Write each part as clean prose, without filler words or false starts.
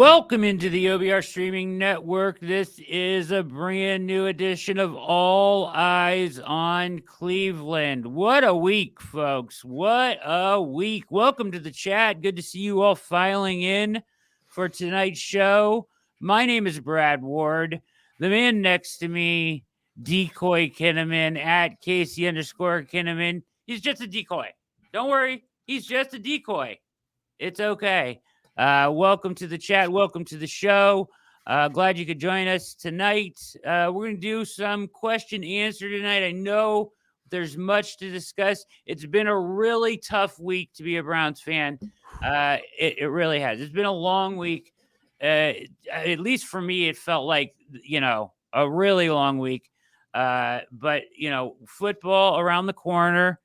Welcome into the OBR streaming network. This is a brand new edition of All Eyes on Cleveland. What a week, folks. What a week. Welcome to the chat. Good to see you all filing in for tonight's show. My name is Brad Ward. The man next to me, Decoy Kinnamon at Casey_Kinnamon. He's just a decoy. Don't worry. He's just a decoy. It's okay. Welcome to the chat. Welcome to the show. Glad you could join us tonight. We're going to do some question answer tonight. I know there's much to discuss. It's been a really tough week to be a Browns fan. It really has. It's been a long week. At least for me, it felt like, a really long week. But, football around the corner.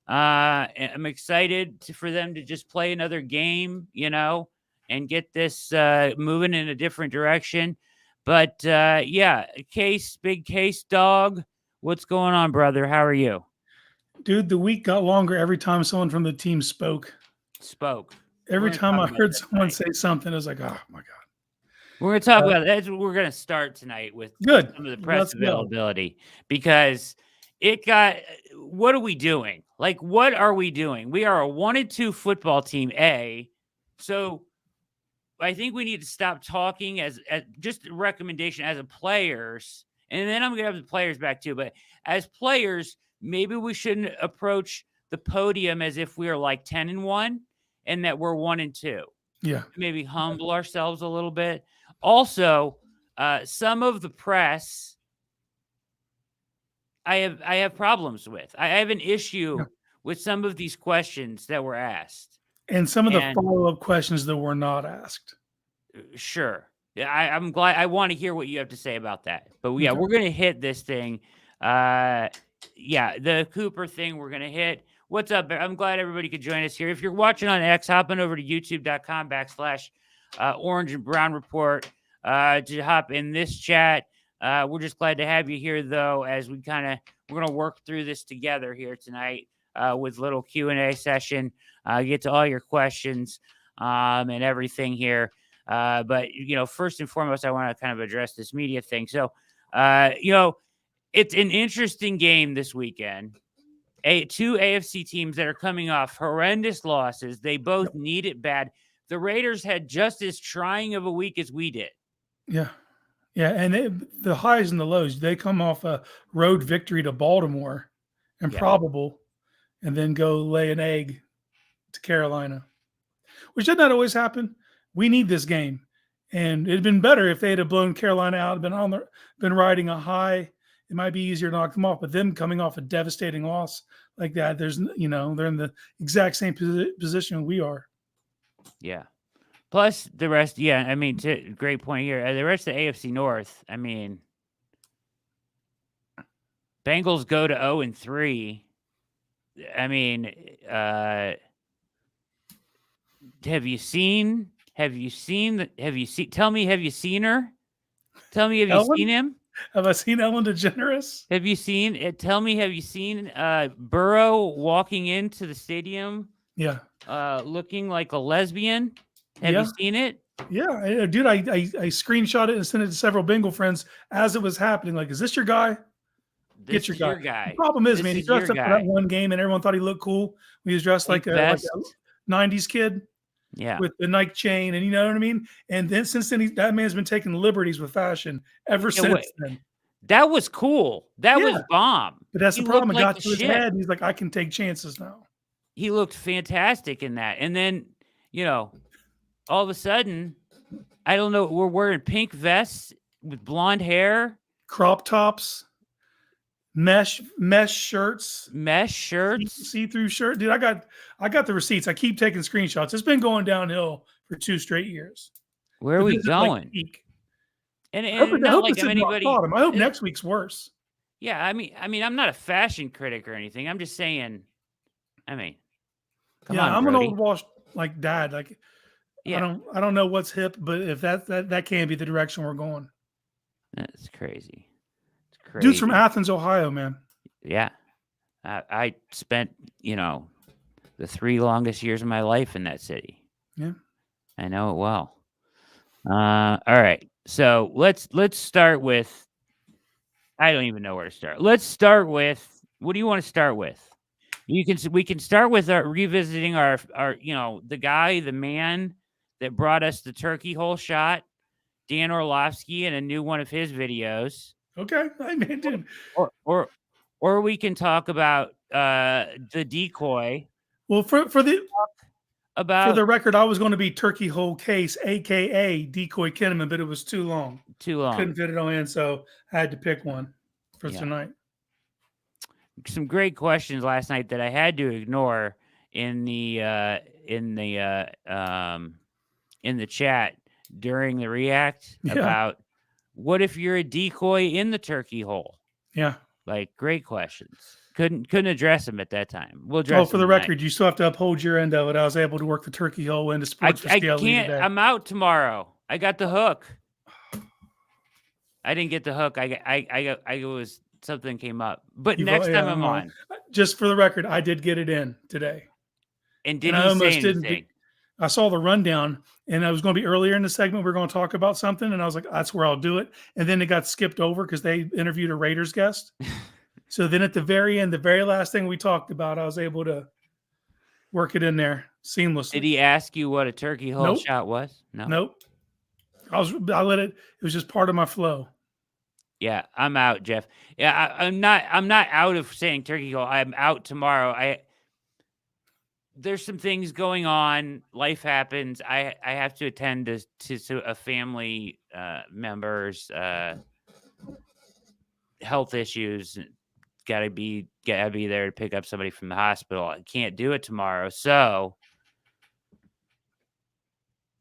I'm excited for them to just play another game, and get this moving in a different direction. But, big case, dog. What's going on, brother? How are you? Dude, the week got longer every time someone from the team spoke. Every time I heard someone say something, I was like, oh, my God. We're going to talk about that. We're going to start tonight with some of the press availability because what are we doing? Like, what are we doing? We are a 1-2 football team, So I think we need to stop talking as just a recommendation as a players. And then I'm going to have the players back too. But as players, maybe we shouldn't approach the podium as if we are like 10-1 and that we're 1-2. Yeah. Maybe humble ourselves a little bit. Also, some of the press I have problems with. I have an issue with some of these questions that were asked. And some of the follow-up questions that were not asked. Sure. I'm glad. I want to hear what you have to say about that. But we're going to hit this thing. The Cooper thing we're going to hit. What's up? I'm glad everybody could join us here. If you're watching on X, hop on over to youtube.com/Orange and Brown Report to hop in this chat. We're just glad to have you here, though, as we're going to work through this together here tonight with little Q&A session. Get to all your questions and everything here. But, first and foremost, I want to kind of address this media thing. So, it's an interesting game this weekend. Two AFC teams that are coming off horrendous losses. They both need it bad. The Raiders had just as trying of a week as we did. Yeah. Yeah, and the highs and the lows, they come off a road victory to Baltimore, improbable, and then go lay an egg to Carolina, which did not always happen. We need this game, and it'd been better if they had blown Carolina out, been riding a high. It might be easier to knock them off, but them coming off a devastating loss like that, they're in the exact same position we are. Yeah. Plus the rest, great point here. The rest of the AFC North, Bengals go to 0-3. Have you seen her? Tell me, have you seen him? Have I seen Ellen DeGeneres? Have you seen Burrow walking into the stadium? Yeah. Looking like a lesbian? Have you seen it? Yeah, dude, I screenshot it and sent it to several Bengal friends as it was happening. Like, is this your guy? Get your guy. The problem is, man, he dressed up for that one game and everyone thought he looked cool. He was dressed like a 90s kid. Yeah. With the Nike chain, and you know what I mean? And then since then, that man's been taking liberties with fashion ever since then. That was cool. That was bomb. But that's the problem. It got to his head. He's like, I can take chances now. He looked fantastic in that. And then, all of a sudden, I don't know, we're wearing pink vests with blonde hair. Crop tops. Mesh shirts. See-through shirt. Dude, I got the receipts. I keep taking screenshots. It's been going downhill for 2 straight years. Where are we going? And I hope next week's worse. Yeah, I'm not a fashion critic or anything. I'm just saying, come on, I'm Brody. an old washed like dad. Like, I don't know what's hip, but if that can't be the direction we're going. That's crazy. Dude's from Athens, Ohio, man. Yeah. I spent, the 3 longest years of my life in that city. Yeah. I know it well. All right. So let's start with. I don't even know where to start. Let's start with. What do you want to start with? We can start with revisiting our the guy, the man that brought us the turkey hole shot, Dan Orlovsky, and a new one of his videos. Okay, I mean, dude. Or we can talk about the decoy. Well, for the About record, I was going to be Turkey Hole Case, aka Decoy Kinnamon, but it was too long. Too long. Couldn't fit it on in, so I had to pick one for tonight. Some great questions last night that I had to ignore in the chat during the react about what if you're a decoy in the turkey hole? Yeah. Like, great questions. Couldn't address them at that time. We'll address. For the record, you still have to uphold your end of it. I was able to work the turkey hole into sports for CLE today. I'm out tomorrow. I got the hook. I didn't get the hook. I was something came up. But next time I'm on. Just for the record, I did get it in today. And did he say anything? I saw the rundown, and I was going to be earlier in the segment. We're going to talk about something, and I was like, that's where I'll do it. And then it got skipped over because they interviewed a Raiders guest. So then at the very end, the very last thing we talked about, I was able to work it in there seamlessly. Did he ask you what a turkey hole shot was? No. Nope. I let it. It was just part of my flow. Yeah, I'm out, Jeff. Yeah, I'm not out of saying turkey hole. I'm out tomorrow. There's some things going on. Life happens. I have to attend to a family member's health issues. Gotta be there to pick up somebody from the hospital. I can't do it tomorrow. So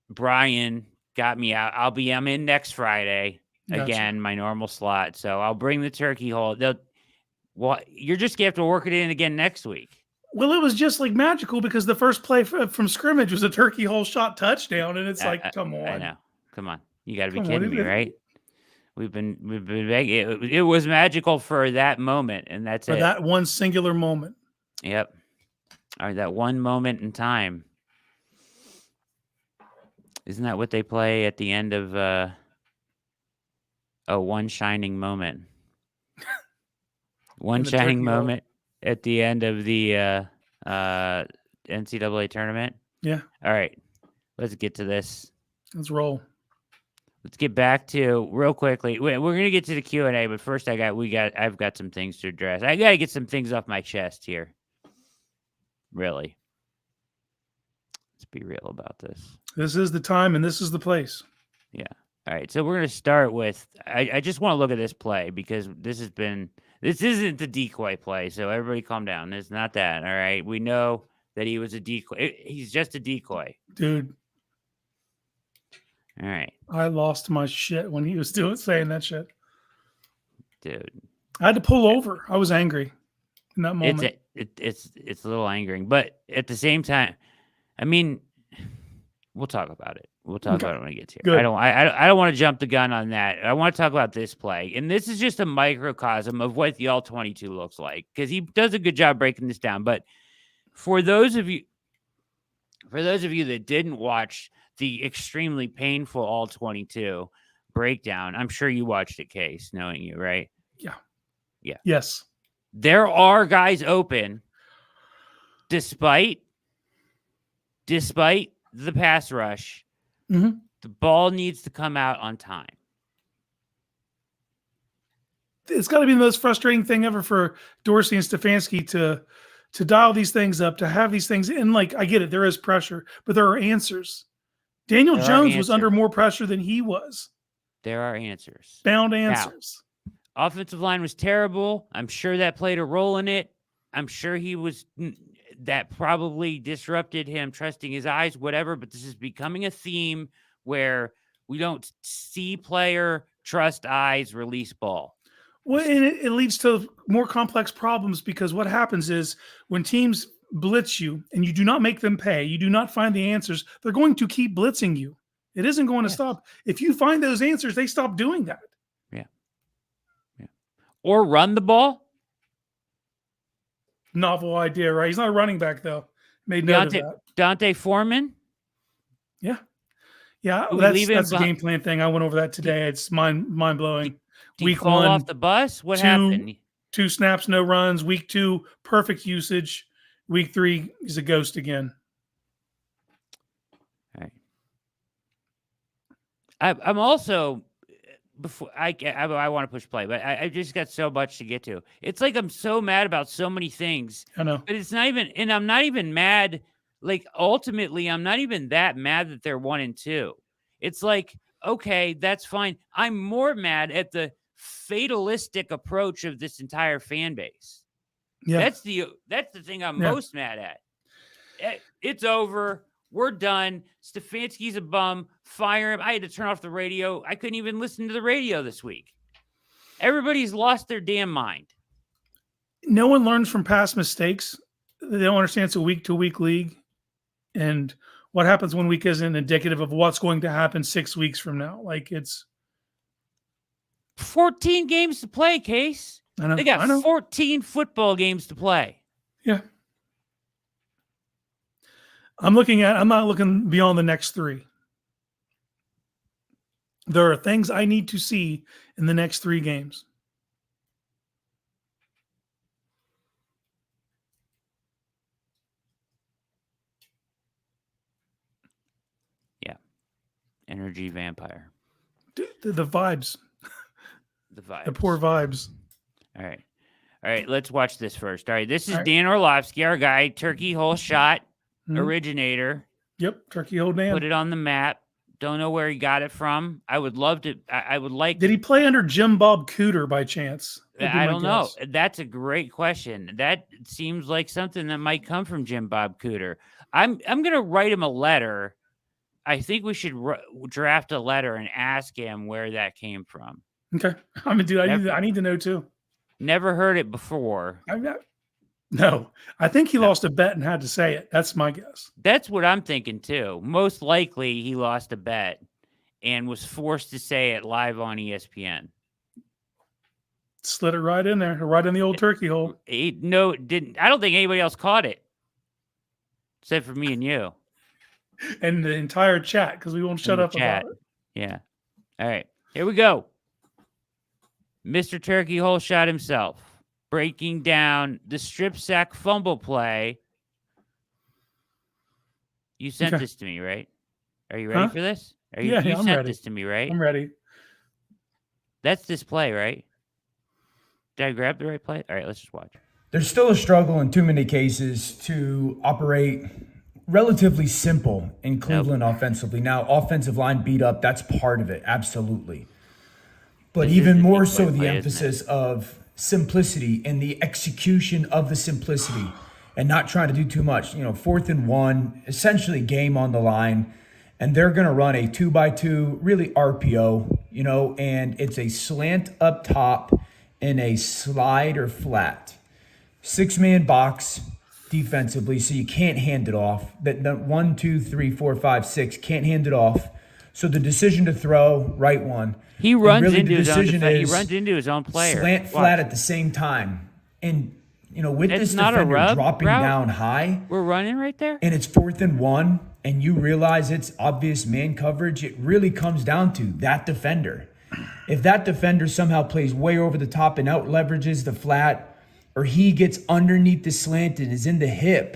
Brian got me out. I'm in next Friday. Gotcha. Again, my normal slot. So I'll bring the turkey hole. You're just gonna have to work it in again next week. Well, it was just like magical because the first play from scrimmage was a turkey hole shot touchdown, and it's like, come on. I know. Come on. You got to be kidding me, right? We've been it was magical for that moment, and that's it. For that one singular moment. Yep. All right, that one moment in time. Isn't that what they play at the end of one shining moment? One shining moment at the end of the NCAA tournament. Yeah. All right. Let's get to this. Let's roll. Let's get back to real quickly. We're gonna get to the Q&A, but first I've got some things to address. I gotta get some things off my chest here. Really. Let's be real about this. This is the time and this is the place. Yeah. All right. So we're gonna start with I just want to look at this play because this isn't the decoy play, so everybody calm down. It's not that, all right? We know that he was a decoy. He's just a decoy. Dude. All right. I lost my shit when he was saying that shit. Dude. I had to pull over. I was angry in that moment. It's a little angering, but at the same time, I mean, we'll talk about it. We'll talk about it when we get to it. Good. I don't want to jump the gun on that. I want to talk about this play. And this is just a microcosm of what the All-22 looks like because he does a good job breaking this down. But for those of you that didn't watch the extremely painful All-22 breakdown, I'm sure you watched it, Case, knowing you, right? Yeah. Yeah. Yes. There are guys open despite the pass rush. Mm-hmm. The ball needs to come out on time. It's got to be the most frustrating thing ever for Dorsey and Stefanski to dial these things up, to have these things in. Like, I get it, there is pressure, but there are answers. Daniel Jones was under more pressure than he was. There are answers. Bound answers. Now, offensive line was terrible. I'm sure that played a role in it. I'm sure that probably disrupted him trusting his eyes, whatever, but this is becoming a theme where we don't see player, trust eyes, release ball. Well, and it leads to more complex problems because what happens is when teams blitz you and you do not make them pay, you do not find the answers, they're going to keep blitzing you. It isn't going to stop. If you find those answers, they stop doing that. Yeah. Or run the ball. Novel idea, right? He's not a running back, though. Made note of that. Dante Foreman. Yeah. Yeah, Do we leave him that's a game plan thing. I went over that today. It's mind blowing. Did he Week fall 1, off the bus? What 2 happened? 2 snaps, no runs. Week 2, perfect usage. Week 3, he's a ghost again. All right. I'm also before I want to push play, but I just got so much to get to. It's like I'm so mad about so many things. I know. But it's not even, and I'm not even mad. Like ultimately, I'm not even that mad that they're 1-2. It's like, okay, that's fine. I'm more mad at the fatalistic approach of this entire fan base. Yeah. That's the thing I'm most mad at. It's over. We're done. Stefanski's a bum. Fire him. I had to turn off the radio. I couldn't even listen to the radio this week. Everybody's lost their damn mind. No one learns from past mistakes. They don't understand it's a week-to-week league. And what happens 1 week isn't indicative of what's going to happen 6 weeks from now. Like, it's 14 games to play, Case. I know. They got 14 football games to play. Yeah. I'm not looking beyond the next 3. There are things I need to see in the next 3 games. Yeah. Energy vampire. The vibes. The vibes. The poor vibes. All right. Let's watch this first. All right. This is Dan Orlovsky, our guy, turkey hole shot originator. Yep. Turkey hole Dan. Put it on the map. Don't know where he got it from. I would love to. I would like. Did he play under Jim Bob Cooter by chance? I don't know. That's a great question. That seems like something that might come from Jim Bob Cooter. I'm gonna write him a letter. I think we should draft a letter and ask him where that came from. Okay. I mean, dude, I need to know too. Never heard it before. No, I think he lost a bet and had to say it. That's my guess. That's what I'm thinking too. Most likely he lost a bet and was forced to say it live on ESPN. Slid it right in there, right in the old turkey hole. No, it didn't. I don't think anybody else caught it. Except for me and you. And the entire chat, because we won't shut up about it. Yeah. All right. Here we go. Mr. Turkey Hole Shot himself. Breaking down the strip sack fumble play. You sent this to me, right? Are you ready for this? You I'm sent ready. This to me, right? I'm ready. That's this play, right? Did I grab the right play? All right, let's just watch. There's still a struggle in too many cases to operate relatively simple in Cleveland offensively. Now, offensive line beat up, that's part of it, absolutely. But even more so the emphasis of simplicity and the execution of the simplicity and not trying to do too much. 4th and 1, essentially game on the line, and they're going to run a 2x2, really RPO, and it's a slant up top and a slide or flat. 6-man box defensively, so you can't hand it off. That 1, 2, 3, 4, 5, 6 can't hand it off. So the decision to throw, right one. He runs into his own. He runs into his own player. Slant flat at the same time, and with this defender dropping down high, we're running right there, and it's 4th and 1, and you realize it's obvious man coverage. It really comes down to that defender. If that defender somehow plays way over the top and out leverages the flat, or he gets underneath the slant and is in the hip,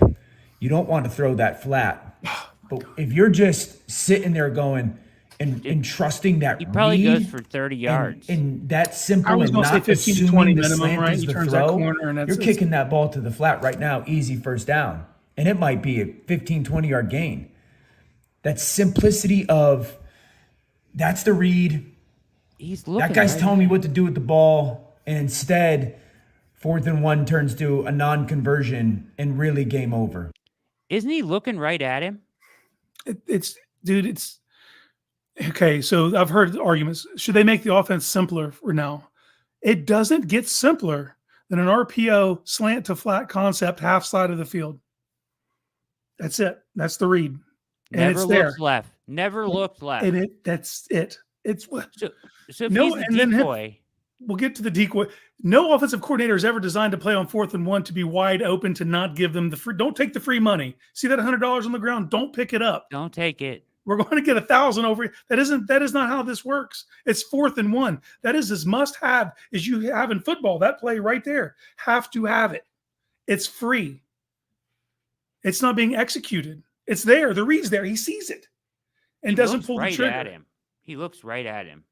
you don't want to throw that flat. But if you're just sitting there going and trusting that he probably read goes for 30 yards. And that simple, I was and say not 15 to 20 assuming the minimum, slant right? is He the turns throw, that corner and you're kicking that ball to the flat right now, easy first down. And it might be a 15, 20-yard gain. That simplicity of, that's the read. He's looking. That guy's telling me what to do with the ball. And instead, 4th and 1 turns to a non-conversion and really game over. Isn't he looking right at him? It's okay. So I've heard arguments. Should they make the offense simpler for now? It doesn't get simpler than an RPO slant to flat concept, half side of the field. That's it. That's the read. Never it's looked there. left. Never looked left. And that's it. It's what. So if he's the decoy. We'll get to the decoy. No offensive coordinator is ever designed to play on 4th and 1 to be wide open, to not give them the free. Don't take the free money. See that $100 on the ground? Don't pick it up. Don't take it. We're going to get 1,000 over. That is not how this works. It's 4th and 1. That is as must have as you have in football. That play right there, have to have it. It's free. It's not being executed. It's there. The read's there. He sees it and doesn't pull the trigger. At him. He looks right at him.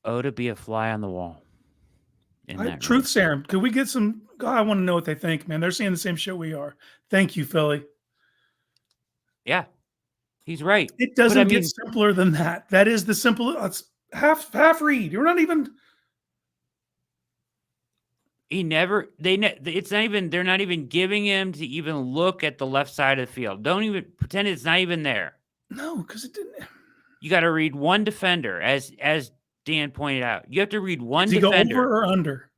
Oh, to be a fly on the wall. Truth serum. Could we get some? God, I want to know what they think, man. They're seeing the same shit we are. Thank you, Philly. Yeah, he's right. It doesn't get simpler than that. That is the simple. It's half read. You're not even. It's not even. They're not even giving him to even look at the left side of the field. Don't even pretend it's not even there. No, because it didn't. You got to read one defender, as Dan pointed out. You have to read one Does he defender. Go over or under?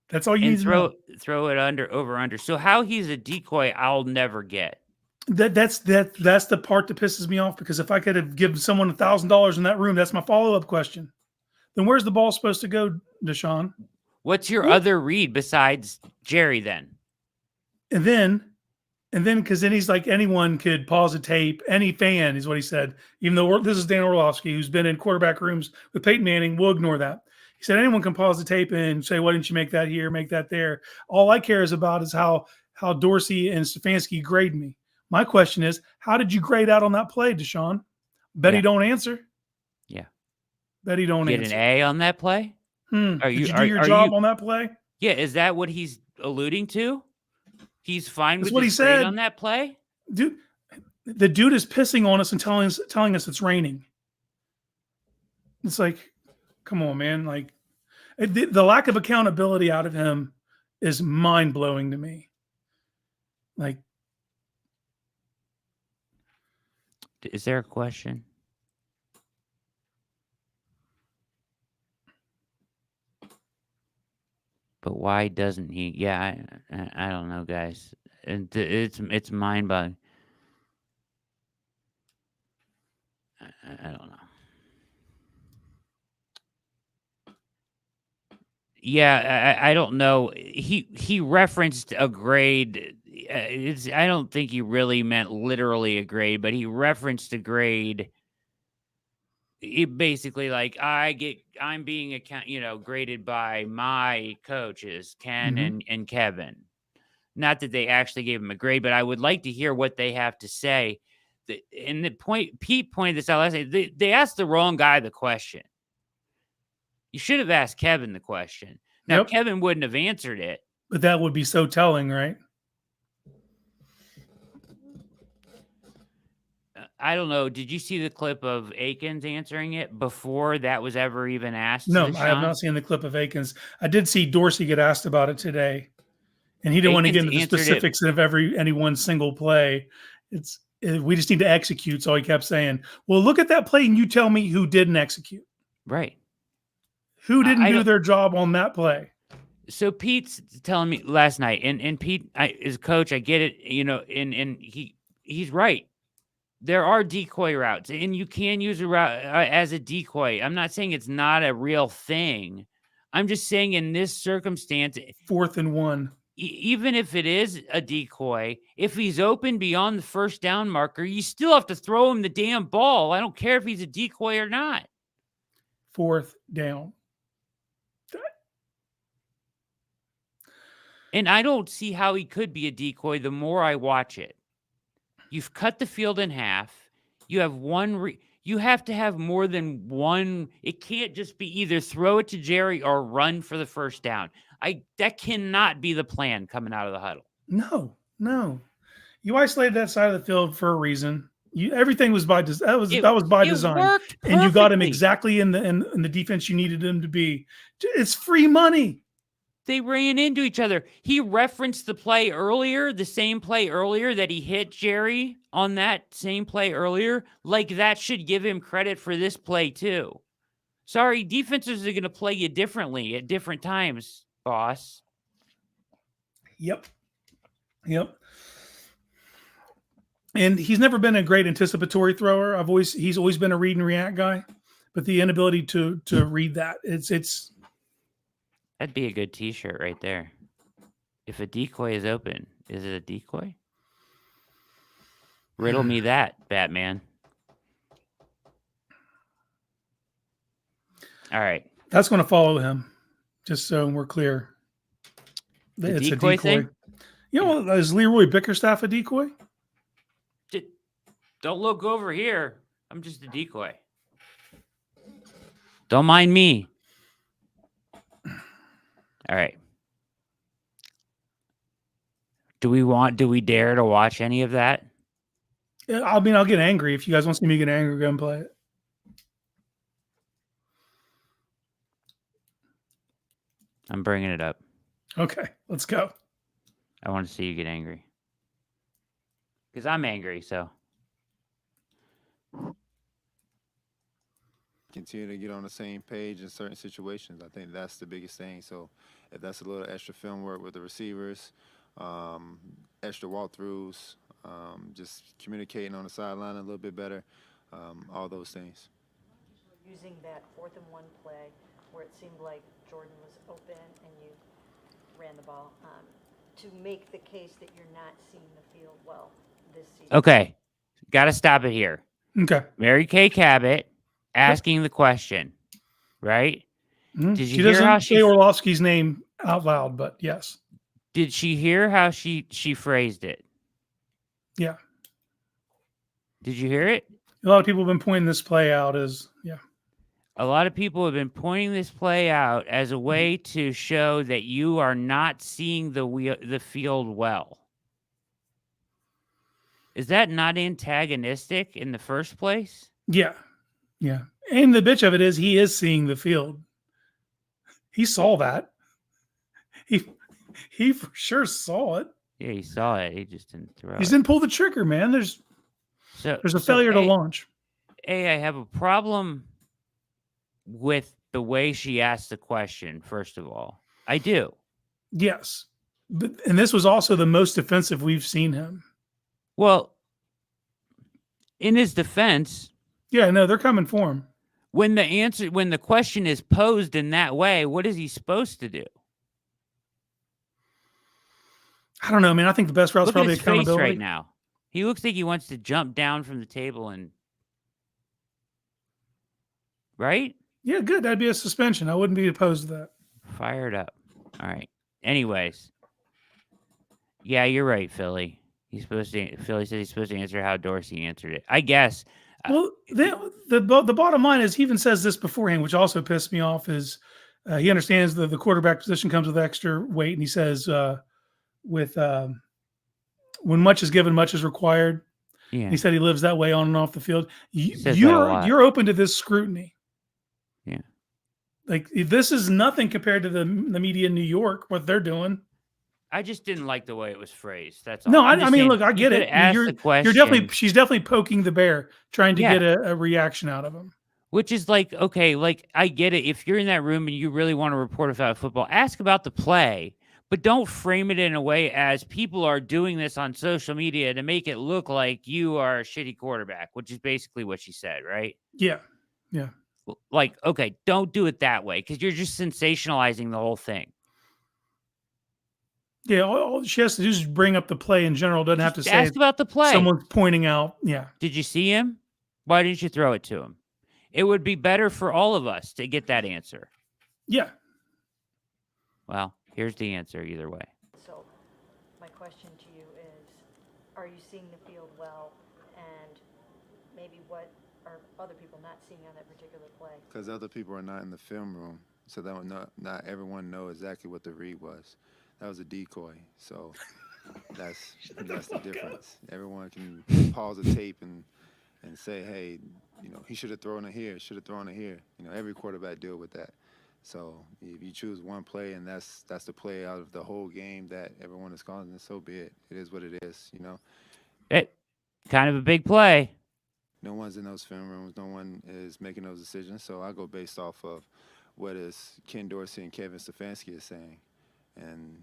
That's all you need to know. Throw it over. So how he's a decoy, I'll never get. That's the part that pisses me off, because if I could have given someone $1,000 in that room, that's my follow-up question. Then where's the ball supposed to go, Deshaun? What's your other read besides Jerry then? And then because then he's like, anyone could pause a tape, any fan is what he said. Even though this is Dan Orlovsky, who's been in quarterback rooms with Peyton Manning, we'll ignore that. He said anyone can pause the tape and say, why didn't you make that here, make that there? All I care is about is how Dorsey and Stefanski grade me. My question is, how did you grade out on that play, Deshaun? Bet he don't answer. Yeah. Bet he don't answer. Get an A on that play? Did you do your job on that play? Yeah, is that what he's alluding to? He's fine with what he said on that play? Dude, the dude is pissing on us and telling us it's raining. It's like, come on, man. Like, the lack of accountability out of him is mind-blowing to me. Like, is there a question? But why doesn't he? Yeah, I don't know, guys. It's mind-boggling. I don't know. Yeah, I don't know. He referenced a grade. I don't think he really meant literally a grade, but he referenced a grade. It basically like I'm being graded by my coaches, Ken and Kevin. Not that they actually gave him a grade, but I would like to hear what they have to say. And the point, Pete pointed this out last night. They asked the wrong guy the question. You should have asked Kevin the question. Now, Kevin wouldn't have answered it. But that would be so telling, right? I don't know. Did you see the clip of Akins answering it before that was ever even asked? No, I have not seen the clip of Akins. I did see Dorsey get asked about it today, and he didn't want to get into the specifics of any one single play. We just need to execute. So he kept saying, well, look at that play and you tell me who didn't execute. Right. Who didn't do their job on that play? So Pete's telling me last night, and Pete is coach. I get it, and he's right. There are decoy routes, and you can use a route as a decoy. I'm not saying it's not a real thing. I'm just saying in this circumstance, 4th and 1. Even if it is a decoy, if he's open beyond the first down marker, you still have to throw him the damn ball. I don't care if he's a decoy or not. 4th down. And I don't see how he could be a decoy the more I watch it. You've cut the field in half. You have you have to have more than one. It can't just be either throw it to Jerry or run for the first down. That cannot be the plan coming out of the huddle. No. You isolated that side of the field for a reason. Everything was by design. That was by design, and you got him exactly in the defense you needed him to be. It's free money. They ran into each other. He referenced the play earlier, the same play earlier that he hit Jerry on that same play earlier. Like that should give him credit for this play too. Sorry, defenses are going to play you differently at different times, boss. Yep. And he's never been a great anticipatory thrower. He's always been a read and react guy, but the inability to read that, it's that'd be a good T-shirt right there. If a decoy is open, Is it a decoy? Riddle me that, Batman. All right. That's going to follow him, just so we're clear. The It's decoy a decoy. thing? You know, is Leroy Bickerstaff a decoy? Don't look over here. I'm just a decoy. Don't mind me. All right. Do we dare to watch any of that? Yeah, I mean, I'll get angry. If you guys want to see me get angry, go and play it. I'm bringing it up. Okay, let's go. I want to see you get angry. Because I'm angry, so. Continue to get on the same page in certain situations. I think that's the biggest thing. So if that's a little extra film work with the receivers, extra walkthroughs, just communicating on the sideline a little bit better, all those things. Using that 4th and 1 play where it seemed like Jordan was open and you ran the ball to make the case that you're not seeing the field well this season. Okay. Got to stop it here. Okay. Mary Kay Cabot asking the question, right? Mm-hmm. Did you She hear doesn't how say Orlovsky's name out loud, but yes. Did she hear how she phrased it? Yeah. Did you hear it? A lot of people have been pointing this play out as, yeah. A lot of people have been pointing this play out as a way to show that you are not seeing the field well. Is that not antagonistic in the first place? Yeah. Yeah. And the bitch of it is he is seeing the field. He saw that. He for sure saw it. Yeah, he saw it. He just didn't throw He it. didn't pull the trigger, man. There's a failure to launch. I have a problem with the way she asked the question, first of all. I do. Yes. And this was also the most defensive we've seen him. Well, in his defense, yeah, no, they're coming for him. When the question is posed in that way, what is he supposed to do? I don't know, man. I think the best route is probably accountability. Face right now. He looks like he wants to jump down from the table and right? Yeah, good. That'd be a suspension. I wouldn't be opposed to that. Fired up. All right. Anyways. Yeah, you're right, Philly. Philly said he's supposed to answer how Dorsey answered it. I guess. Well, the bottom line is he even says this beforehand, which also pissed me off, is he understands the quarterback position comes with extra weight, and he says when much is given, much is required. Yeah. He said he lives that way on and off the field. You're open to this scrutiny. Yeah. Like this is nothing compared to the media in New York, what they're doing. I just didn't like the way it was phrased. That's all. No, I mean, look, I get it. She's definitely poking the bear, trying to get a reaction out of him. Which is like, okay, like I get it. If you're in that room and you really want to report about football, ask about the play, but don't frame it in a way as people are doing this on social media to make it look like you are a shitty quarterback, which is basically what she said, right? Yeah. Yeah. Like, okay, don't do it that way because you're just sensationalizing the whole thing. Yeah, all she has to do is bring up the play in general. Doesn't have to say ask about the play. Someone's pointing out. Yeah. Did you see him? Why didn't you throw it to him? It would be better for all of us to get that answer. Yeah. Well, here's the answer either way. So my question to you is, are you seeing the field well? And maybe what are other people not seeing on that particular play? Because other people are not in the film room, so that not everyone know exactly what the read was. That was a decoy, so that's the difference. Everyone can pause the tape and say, hey, he should have thrown it here, should have thrown it here. Every quarterback deal with that. So if you choose one play and that's the play out of the whole game that everyone is calling, then so be it. It is what it is, It kind of a big play. No one's in those film rooms. No one is making those decisions. So I go based off of what is Ken Dorsey and Kevin Stefanski is saying. And,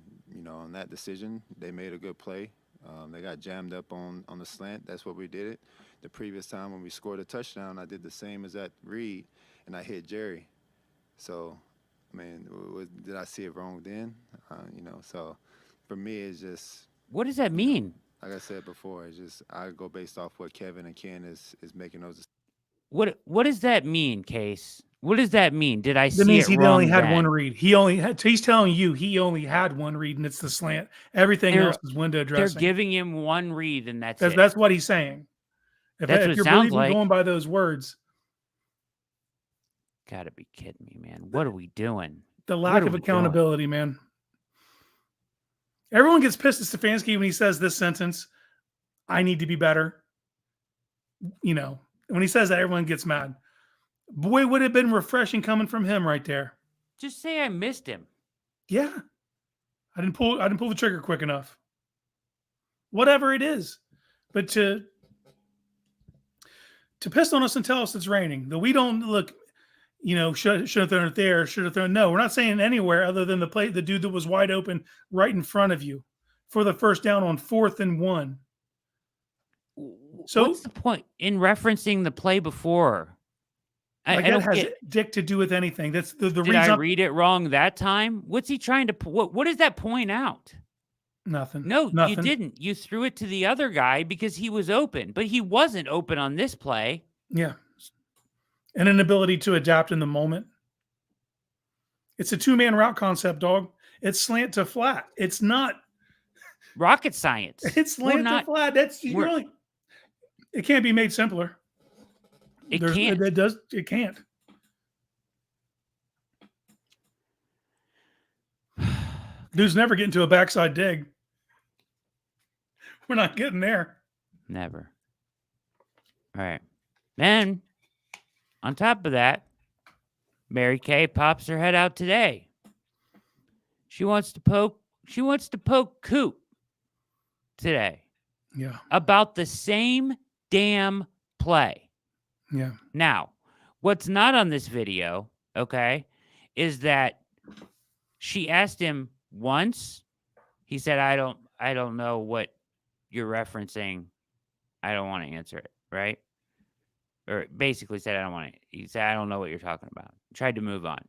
on that decision, they made a good play. They got jammed up on the slant. That's what we did it. The previous time when we scored a touchdown, I did the same as that read, and I hit Jerry. So, I mean, did I see it wrong then? So for me, it's just What does that mean? Like I said before, it's just I go based off what Kevin and Ken is making those. What does that mean, Case? What does that mean? Did I That see means it he wrong only had then? one read. He's telling you he only had one read, and it's the slant. Everything They're- else is window They're dressing. giving him one read, and that's it. That's what he's saying. That's what If it you're sounds believing like. going by those words, Gotta be kidding me, man. What are we doing? the What lack are of we doing? accountability, man. Everyone gets pissed at Stefanski when he says this sentence, I need to be better. You know, when he says that, everyone gets mad. Boy, would it have been refreshing coming from him right there. Just say I missed him. Yeah. I didn't pull the trigger quick enough. Whatever it is. But to piss on us and tell us it's raining, that we don't look, should have thrown it there, should have thrown. No, we're not saying anywhere other than the dude that was wide open right in front of you for the first down on 4th and 1. So what's the point in referencing the play before? Like I that don't has get. dick to do with anything. That's the Did reason. I read it wrong that time? What's he trying to? What does that point out? Nothing. No, Nothing. you didn't. You threw it to the other guy because he was open, but he wasn't open on this play. Yeah. And an ability to adapt in the moment. It's a 2-man route concept, dog. It's slant to flat. It's not Rocket science. It's slant to flat. It can't be made simpler. It can't. It can't. Dude's never getting to a backside dig. We're not getting there. Never. All right. Then, on top of that, Mary Kay pops her head out today. She wants to poke Coop today. Yeah. About the same damn play. Yeah. Now, what's not on this video, okay, is that she asked him once. He said, I don't know what you're referencing. I don't want to answer it, right? Or basically said, he said, I don't know what you're talking about. Tried to move on.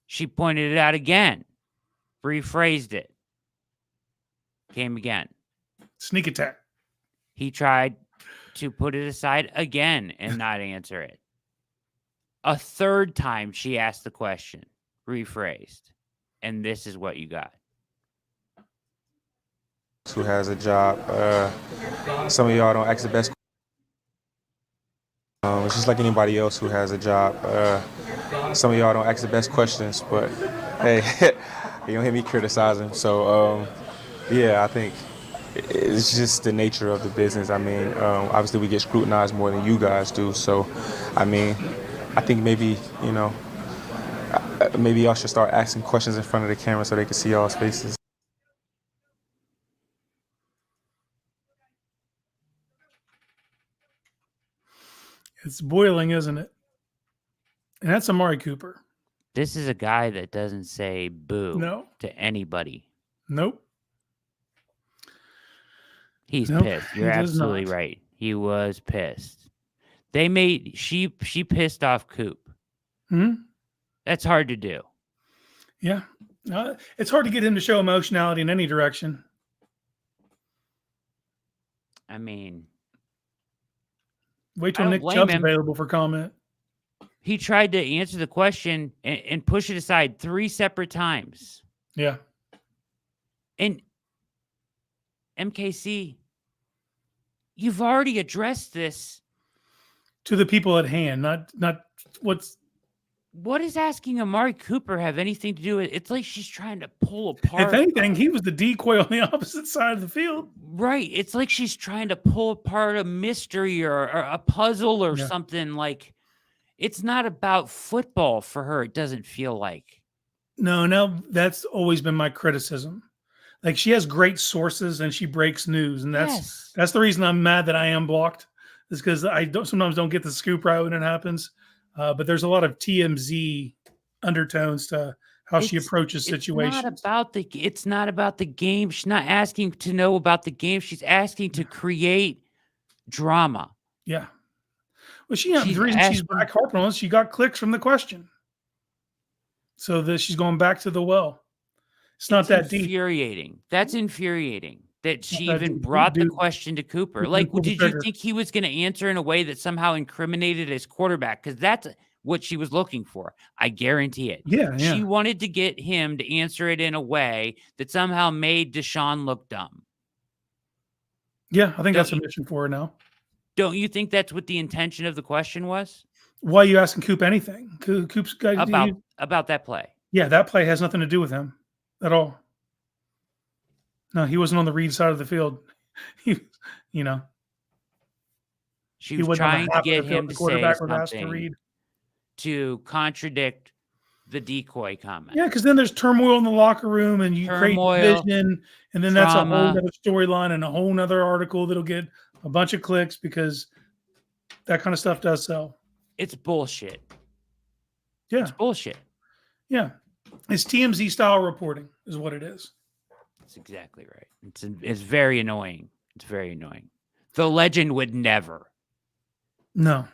She pointed it out again, rephrased it, came again. Sneak attack. He tried to put it aside again and not answer it. A third time she asked the question, rephrased, and this is what you got. Who has a job. Some of y'all don't ask the best. It's just like anybody else who has a job. Some of y'all don't ask the best questions, but hey, you don't hear me criticizing. So yeah, I think it's just the nature of the business. I mean, obviously we get scrutinized more than you guys do. So, I mean, I think maybe, maybe y'all should start asking questions in front of the camera so they can see y'all's faces. It's boiling, isn't it? And that's Amari Cooper. This is a guy that doesn't say boo to anybody. Nope. He's pissed. You're absolutely right. He was pissed. She pissed off Coop. That's hard to do. Yeah. It's hard to get him to show emotionality in any direction. I mean, wait till Nick Chubb's available for comment. He tried to answer the question and push it aside 3 separate times. Yeah. And MKC, you've already addressed this to the people at hand, not what does asking Amari Cooper have anything to do with it? It's like she's trying to pull apart. If anything, he was the decoy on the opposite side of the field. Right. It's like she's trying to pull apart a mystery or a puzzle or something. Like, it's not about football for her. It doesn't feel like. No, that's always been my criticism. Like, she has great sources and she breaks news. And that's the reason I'm mad that I am blocked, is because I sometimes don't get the scoop right when it happens. But there's a lot of TMZ undertones to how she approaches situations. It's not about the game. She's not asking to know about the game. She's asking to create drama. Yeah. Well, the reason she's back harping on is she got clicks from the question. So she's going back to the well. It's not that deep. Infuriating. That's infuriating. that she That even brought the dude- question to Cooper. dude Like, pulled the did you trigger. think he was going to answer in a way that somehow incriminated his quarterback? Because that's what she was looking for. I guarantee it. Yeah, She yeah. wanted to get him to answer it in a way that somehow made Deshaun look dumb. Yeah, I think Don't that's a you- mission for her now. Don't you think that's what the intention of the question was? Why are you asking Coop anything? Coop's got About that play? yeah, that play has nothing to do with him at all. No, he wasn't on the read side of the field. He, you know, She he was wasn't on trying the to half of get the field him the to say quarterback was asked to something read. to contradict the decoy comment. Yeah, because then there's turmoil in the locker room and you create Turmoil, division, and then that's a whole trauma. other storyline and a whole nother article that'll get a bunch of clicks because that kind of stuff does sell. It's bullshit. Yeah, It's bullshit. yeah. It's TMZ style reporting is what it is. That's exactly right. It's very annoying. It's very annoying. The legend would never. No.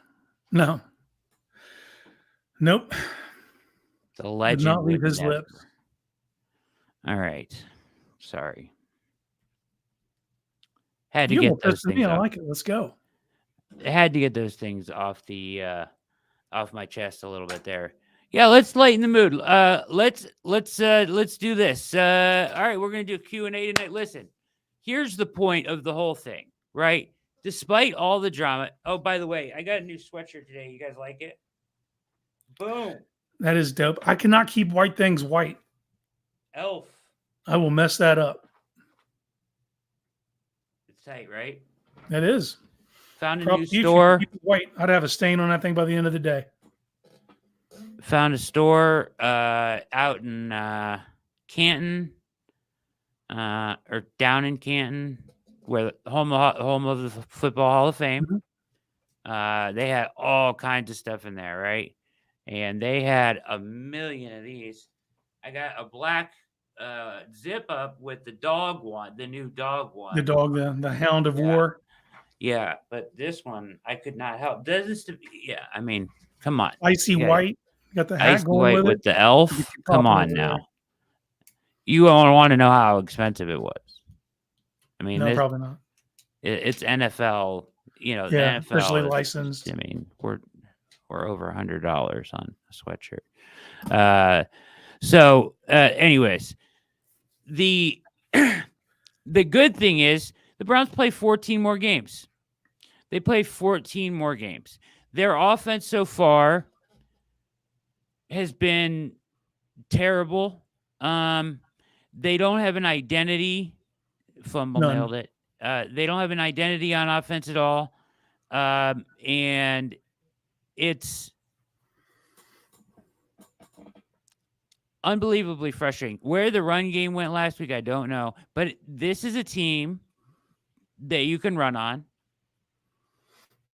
Nope. The Did legend not leave would his never. lips. All right. Sorry. Had to You get almost those pissed me. things I off. like it. Let's go. Had to get those things off the off my chest a little bit there. Yeah, let's lighten the mood. Let's do this. All right, we're gonna do a Q&A tonight. Listen, here's the point of the whole thing, right? Despite all the drama. Oh, by the way, I got a new sweatshirt today. You guys like it? Boom. That is dope. I cannot keep white things white. Elf. I will mess that up. It's tight, right? That is. Found a Props new to you if you store. keep it white. I'd have a stain on that thing by the end of the day. Found a store out in Canton, or down in Canton, where the home of the Football Hall of Fame. They had all kinds of stuff in there, right? And they had a million of these. I got a black zip up with the dog one, the new dog one. The dog, the hound of Yeah. war. Yeah, but this one I could not help. Yeah, I mean, come on. Icy Yeah. white. Got the hat Ice going white with with it. the elf. Get you Come popping on over now. there. You don't want to know how expensive it was. I mean, No, probably not. it's NFL. You know, the Yeah, NFL officially is- licensed. I mean, we're over $100 on a sweatshirt. Anyways, the the good thing is the Browns play 14 more games. They play 14 more games. Their offense so far has been terrible. They don't have an identity. Fumble None. nailed it. They don't have an identity on offense at all. And it's unbelievably frustrating. Where the run game went last week, I don't know. But this is a team that you can run on.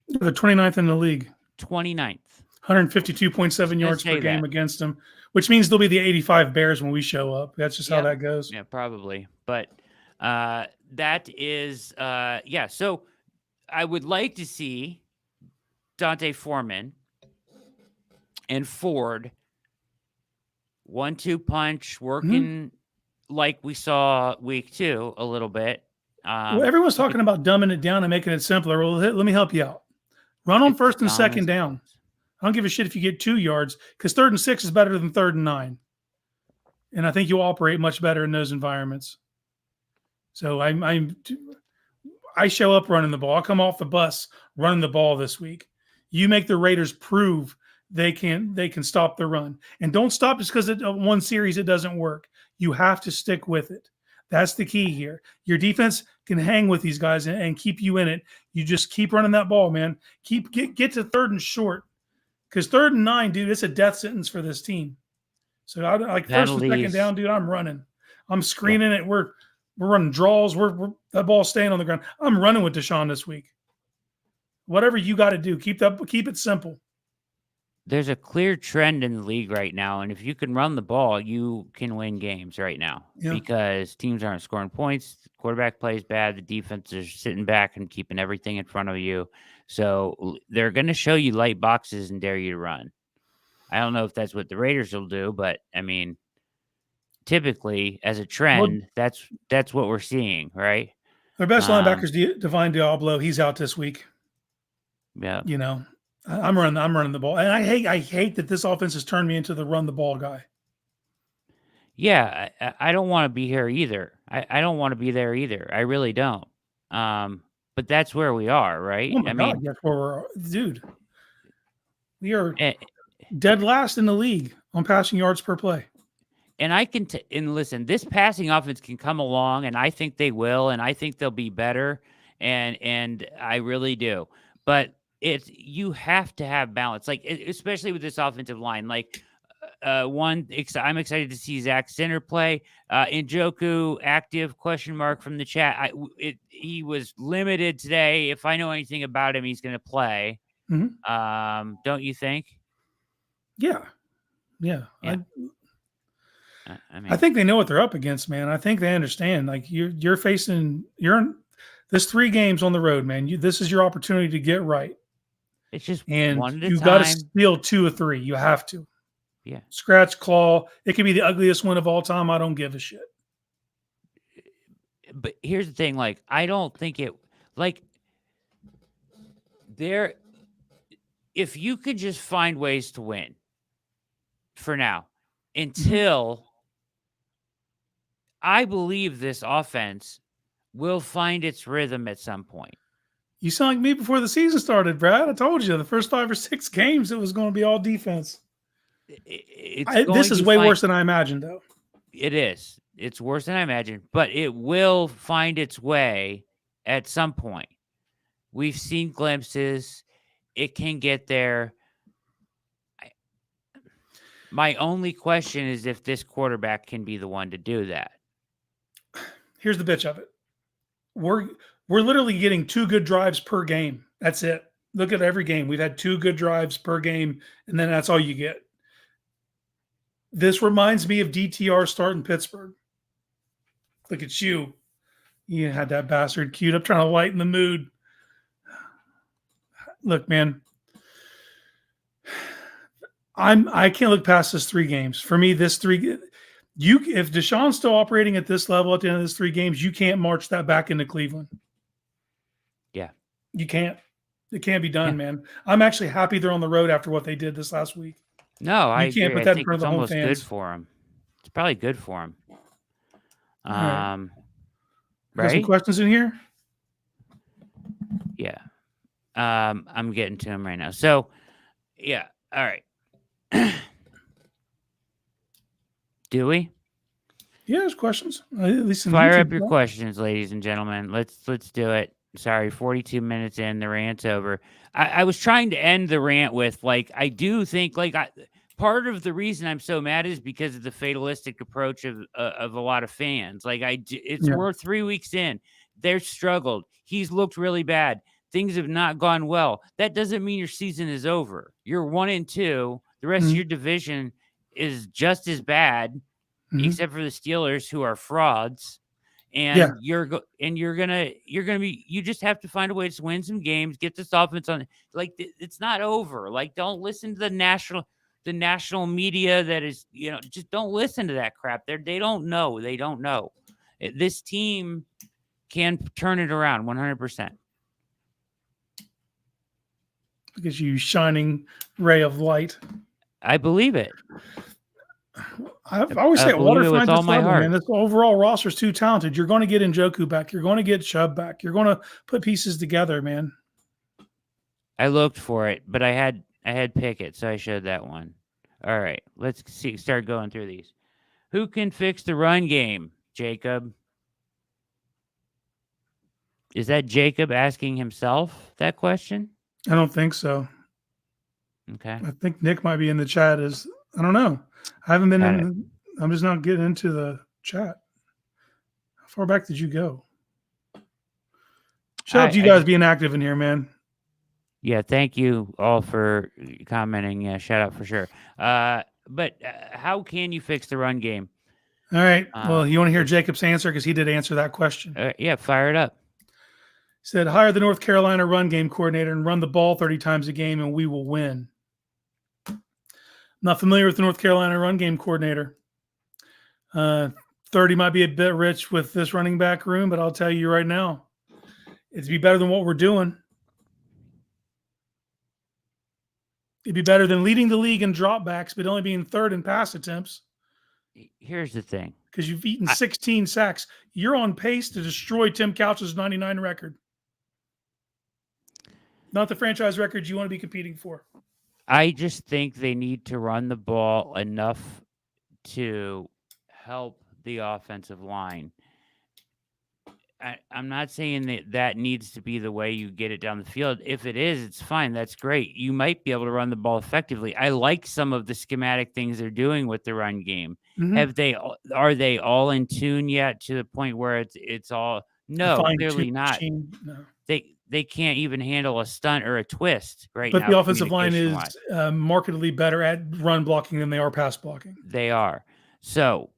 They're 29th in the league. 29th. 152.7 yards per say game that. against them, which means they'll be the 85 Bears when we show up. That's just how Yep. that goes. Yeah, probably. But that is, yeah. So I would like to see Dante Foreman and Ford 1-2 punch working like we saw week 2 a little bit. Well, everyone's talking about dumbing it down and making it simpler. Well, let me help you out. Run on it's first and dumb second as- down. I don't give a shit if you get 2 yards because 3rd and 6 is better than 3rd and 9. And I think you'll operate much better in those environments. So I show up running the ball. I'll come off the bus running the ball this week. You make the Raiders prove they can stop the run. And don't stop just because one series it doesn't work. You have to stick with it. That's the key here. Your defense can hang with these guys and keep you in it. You just keep running that ball, man. Get to 3rd and short. Because 3rd and 9, dude, it's a death sentence for this team. So I like first and second Penalties. down, dude. I'm running. I'm screening it. We're running draws. We're that ball's staying on the ground. I'm running with Deshaun this week. Whatever you got to do, keep it simple. There's a clear trend in the league right now, and if you can run the ball, you can win games right now because teams aren't scoring points. The quarterback plays bad. The defense is sitting back and keeping everything in front of you. So they're going to show you light boxes and dare you to run. I don't know if that's what the Raiders will do, but I mean, typically as a trend, that's what we're seeing, right? Their best linebacker's Divine Diablo. He's out this week. Yeah. You know, I'm running the ball, and I hate that this offense has turned me into the run the ball guy. Yeah, I don't want to be here either. I don't want to be there either. I really don't. But that's where we are, right? Oh my God, mean, that's where we're, dude. We are and, dead last in the league on passing yards per play. and I can and listen, this passing offense can come along, and I think they will, and I think they'll be better, and I really do. But you have to have balance, like especially with this offensive line, like. I'm excited to see Zach Center play. Njoku active ? From the chat. He was limited today. If I know anything about him, he's going to play. Mm-hmm. Don't you think? Yeah. I think they know what they're up against, man. I think they understand. Like you're in this 3 games on the road, man. This is your opportunity to get right. It's just and one at a you've got to time. steal 2 or 3. You have to. Yeah. Scratch, claw. It could be the ugliest win of all time. I don't give a shit. But here's the thing, like, I don't think it, like, if you could just find ways to win for now, until I believe this offense will find its rhythm at some point. You sound like me before the season started, Brad. I told you the first 5 or 6 games, it was going to be all defense. This is way worse than I imagined, though. It is. It's worse than I imagined, but it will find its way at some point. We've seen glimpses. It can get there. My only question is if this quarterback can be the one to do that. Here's the bitch of it. We're literally getting 2 good drives per game. That's it. Look at every game. We've had 2 good drives per game, and then that's all you get. This reminds me of DTR starting Pittsburgh. Look at you. You had that bastard queued up trying to lighten the mood. Look, man. I can't look past this 3 games. For me, this 3 if Deshaun's still operating at this level at the end of this 3 games, you can't march that back into Cleveland. Yeah. You can't. It can't be done, man. I'm actually happy they're on the road after what they did this last week. No, I can't agree. put that I in think front of it's the home almost fans. good for him. It's probably good for him. Right. Right? Some questions in here? Yeah. I'm getting to him right now. So, yeah. All right. Do we? Yeah, there's questions. At least in Fire YouTube up your questions, ladies and gentlemen. Let's do it. Sorry, 42 minutes in, the rant's over. I was trying to end the rant with, like, I do think, like, part of the reason I'm so mad is because of the fatalistic approach of a lot of fans. Like, we're 3 weeks in. They're struggled. He's looked really bad. Things have not gone well. That doesn't mean your season is over. You're 1-2. The rest of your division is just as bad, except for the Steelers, who are frauds. And you just have to find a way to win some games, get this offense on. Like, it's not over. Like, don't listen to the national media that is, just don't listen to that crap. They don't know. They don't know. This team can turn it around 100%. Because you shining ray of light. I believe it. I always say water finds its level, heart. man. This overall roster is too talented. You're going to get Njoku back. You're going to get Chubb back. You're going to put pieces together, man. I looked for it, but I had Pickett, so I showed that one. All right, let's start going through these. Who can fix the run game, Jacob? Is that Jacob asking himself that question? I don't think so. Okay. I think Nick might be in the chat. I don't know. I haven't been I'm just not getting into the chat. How far back did you go? Shout out to you guys being active in here, man. Yeah, thank you all for commenting. Yeah, shout out for sure. But how can you fix the run game? All right. Well, you want to hear Jacob's answer because he did answer that question. Yeah, fire it up. He said, hire the North Carolina run game coordinator and run the ball 30 times a game and we will win. Not familiar with the North Carolina run game coordinator. 30 might be a bit rich with this running back room, but I'll tell you right now, It'd be better than what we're doing. It'd be better than leading the league in dropbacks, but only being third in pass attempts Here's the thing. because you've eaten 16 sacks. You're on pace to destroy Tim Couch's 99 record. Not the franchise record you want to be competing for. I just think they need to run the ball enough to help the offensive line. I'm not saying that needs to be the way you get it down the field. If it is, it's fine. That's great. You might be able to run the ball effectively. I like some of the schematic things they're doing with the run game. Are they all in tune yet to the point where it's all? No, clearly not. No. They can't even handle a stunt or a twist right now. But the offensive line is markedly better at run blocking than they are pass blocking. They are. So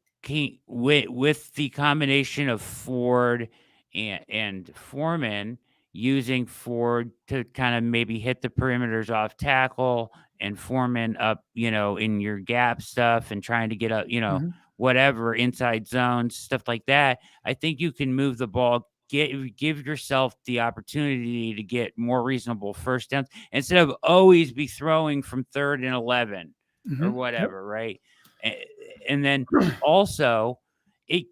with the combination of Ford and Foreman, using Ford to kind of maybe hit the perimeters off tackle and Foreman up, in your gap stuff and trying to get up, whatever, inside zones, stuff like that. I think you can move the ball, give yourself the opportunity to get more reasonable first downs instead of always be throwing from 3rd and 11 or whatever, right? And then also it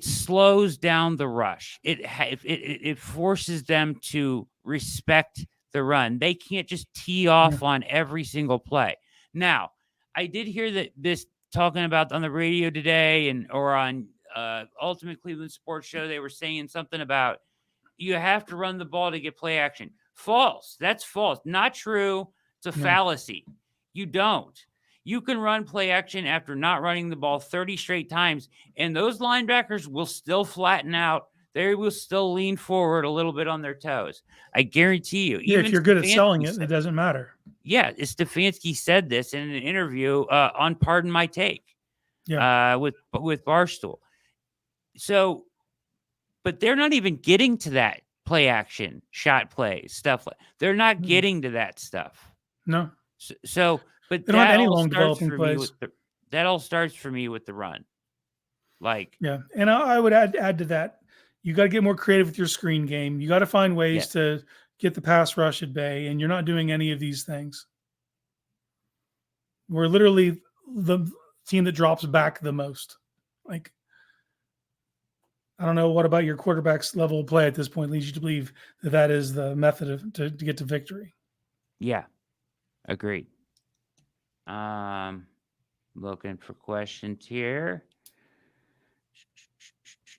slows down the rush. It forces them to respect the run. They can't just tee off on every single play. Now, I did hear that this talking about on the radio today or on Ultimate Cleveland Sports Show, they were saying something about you have to run the ball to get play action. False. That's false. Not true. It's a fallacy. You don't. You can run play action after not running the ball 30 straight times, and those linebackers will still flatten out. They will still lean forward a little bit on their toes. I guarantee you. Yeah, if you're good at selling it, it doesn't matter. Yeah, Stefanski said this in an interview on Pardon My Take with Barstool. So, but they're not even getting to that play action, shot plays, stuff like they're not getting to that stuff. No. So but they don't have any long developing plays. That all starts for me with the run. And I would add to that. You got to get more creative with your screen game. You got to find ways to get the pass rush at bay, and you're not doing any of these things. We're literally the team that drops back the most. I don't know what about your quarterback's level of play at this point leads you to believe that is the method to get to victory. Yeah, agreed. Looking for questions here.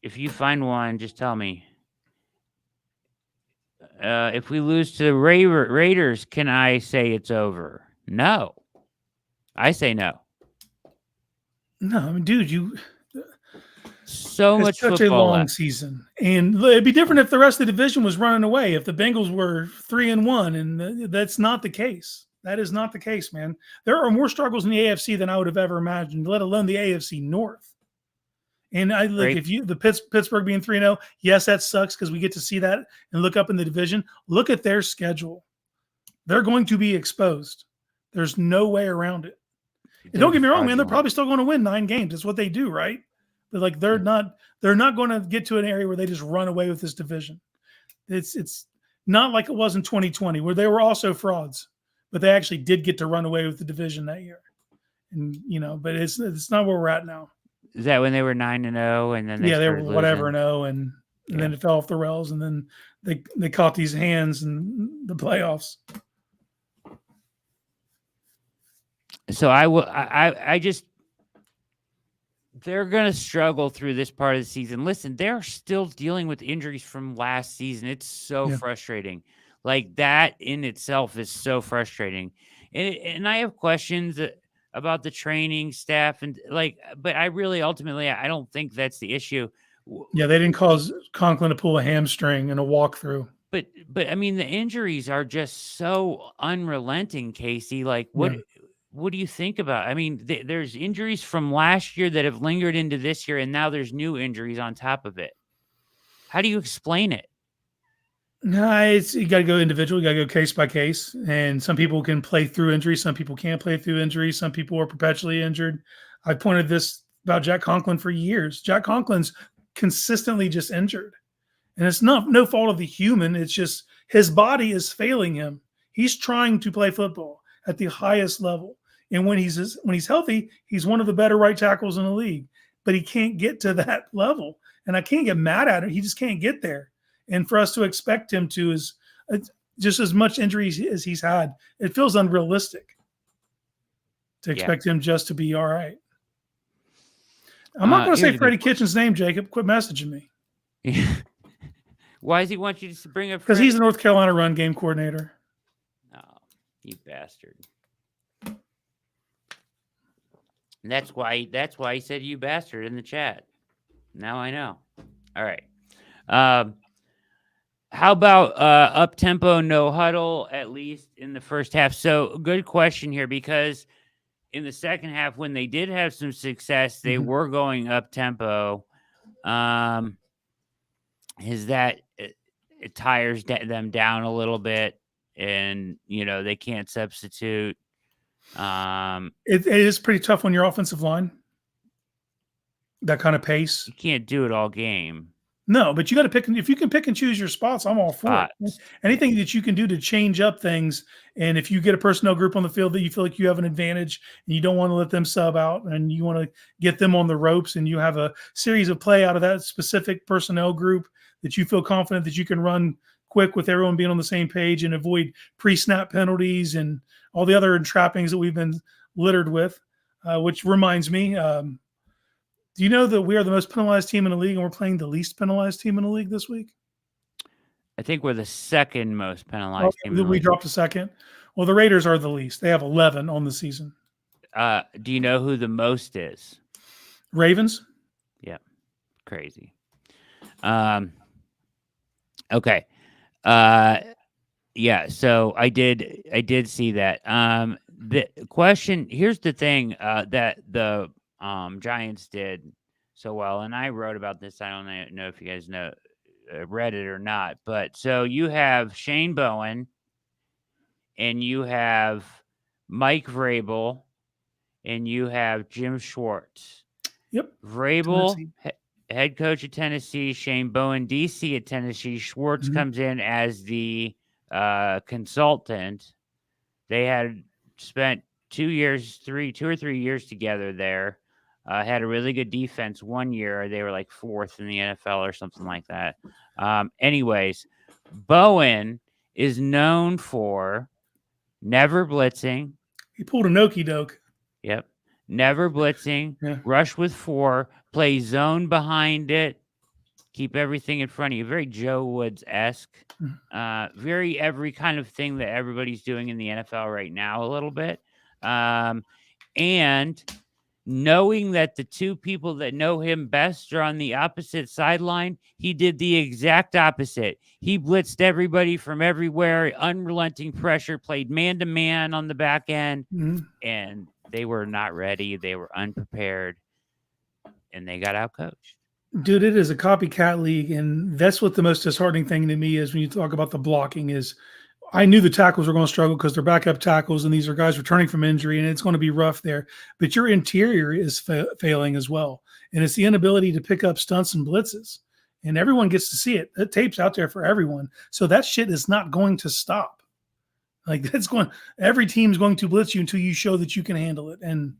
If you find one, just tell me. If we lose to the Raiders, can I say it's over? No. I say no. No, I mean, dude, so much such a long season, and it'd be different if the rest of the division was running away. If the Bengals were 3-1, and that's not the case. That is not the case, man. There are more struggles in the AFC than I would have ever imagined, let alone the AFC North. And Pittsburgh being 3-0, yes, that sucks because we get to see that and look up in the division. Look at their schedule. They're going to be exposed. There's no way around it. And don't get me wrong, man, they're probably still going to win 9 games. That's what they do, right? But they're not going to get to an area where they just run away with this division. It's not like it was in 2020 where they were also frauds. But they actually did get to run away with the division that year, and but it's not where we're at now. Is that when they were 9-0, and then they were whatever 0, and then it fell off the rails, and then they caught these hands in the playoffs. So they're going to struggle through this part of the season. Listen, they're still dealing with injuries from last season. It's so frustrating. That in itself is so frustrating. And I have questions about the training staff but I really ultimately, I don't think that's the issue. Yeah. They didn't cause Conklin to pull a hamstring in a walkthrough. But I mean, the injuries are just so unrelenting, Casey. What do you think about? I mean, there's injuries from last year that have lingered into this year, and now there's new injuries on top of it. How do you explain it? No, you got to go individual. You got to go case by case. And some people can play through injury. Some people can't play through injury. Some people are perpetually injured. I pointed this about Jack Conklin for years. Jack Conklin's consistently just injured. And it's no fault of the human. It's just his body is failing him. He's trying to play football at the highest level. And when he's healthy, he's one of the better right tackles in the league. But he can't get to that level. And I can't get mad at him. He just can't get there. And for us to expect him to is just as much injuries as he's had, it feels unrealistic to expect him just to be all right. I'm not going to say Freddie Kitchens' name, Jacob. Quit messaging me. Why does he want you to bring up? Because he's the North Carolina run game coordinator. Oh, you bastard! And that's why he said you bastard in the chat. Now I know. All right. How about up tempo, no huddle, at least in the first half? So good question here, because in the second half, when they did have some success, they were going up tempo. Is that it tires them down a little bit, and they can't substitute. It is pretty tough on your offensive line. That kind of pace. You can't do it all game. No, but you got to pick. If you can pick and choose your spots, I'm all for it. Anything that you can do to change up things, and if you get a personnel group on the field that you feel like you have an advantage, and you don't want to let them sub out, and you want to get them on the ropes, and you have a series of play out of that specific personnel group that you feel confident that you can run quick with everyone being on the same page and avoid pre-snap penalties and all the other trappings that we've been littered with. Which reminds me. Do you know that we are the most penalized team in the league, and we're playing the least penalized team in the league this week? I think we're the second most penalized team in the league. We dropped a second. Well, the Raiders are the least. They have 11 on the season. Do you know who the most is? Ravens? Yeah. Crazy. Okay. Yeah, so I did see that. The question, here's the thing that the Giants did so well, and I wrote about this. I don't know if you guys read it or not, but so you have Shane Bowen, and you have Mike Vrabel, and you have Jim Schwartz. Yep. Vrabel, head coach at Tennessee. Shane Bowen, DC at Tennessee. Schwartz comes in as the consultant. They had spent 2 or 3 years together there. Had a really good defense one year. They were like 4th in the NFL or something like that. Anyways, Bowen is known for never blitzing. He pulled an okey doke. Yep. Never blitzing. Yeah. Rush with 4. Play zone behind it. Keep everything in front of you. Very Joe Woods-esque. Very every kind of thing that everybody's doing in the NFL right now a little bit. And knowing that the two people that know him best are on the opposite sideline, he did the exact opposite. He blitzed everybody from everywhere, unrelenting pressure, played man-to-man on the back end, and they were not ready. They were unprepared, and they got outcoached. Dude, it is a copycat league, and that's what the most disheartening thing to me is when you talk about the blocking is I knew the tackles were going to struggle because they're backup tackles, and these are guys returning from injury, and it's going to be rough there. But your interior is failing as well, and it's the inability to pick up stunts and blitzes, and everyone gets to see it. That tape's out there for everyone, so that shit is not going to stop. Like every team's going to blitz you until you show that you can handle it, and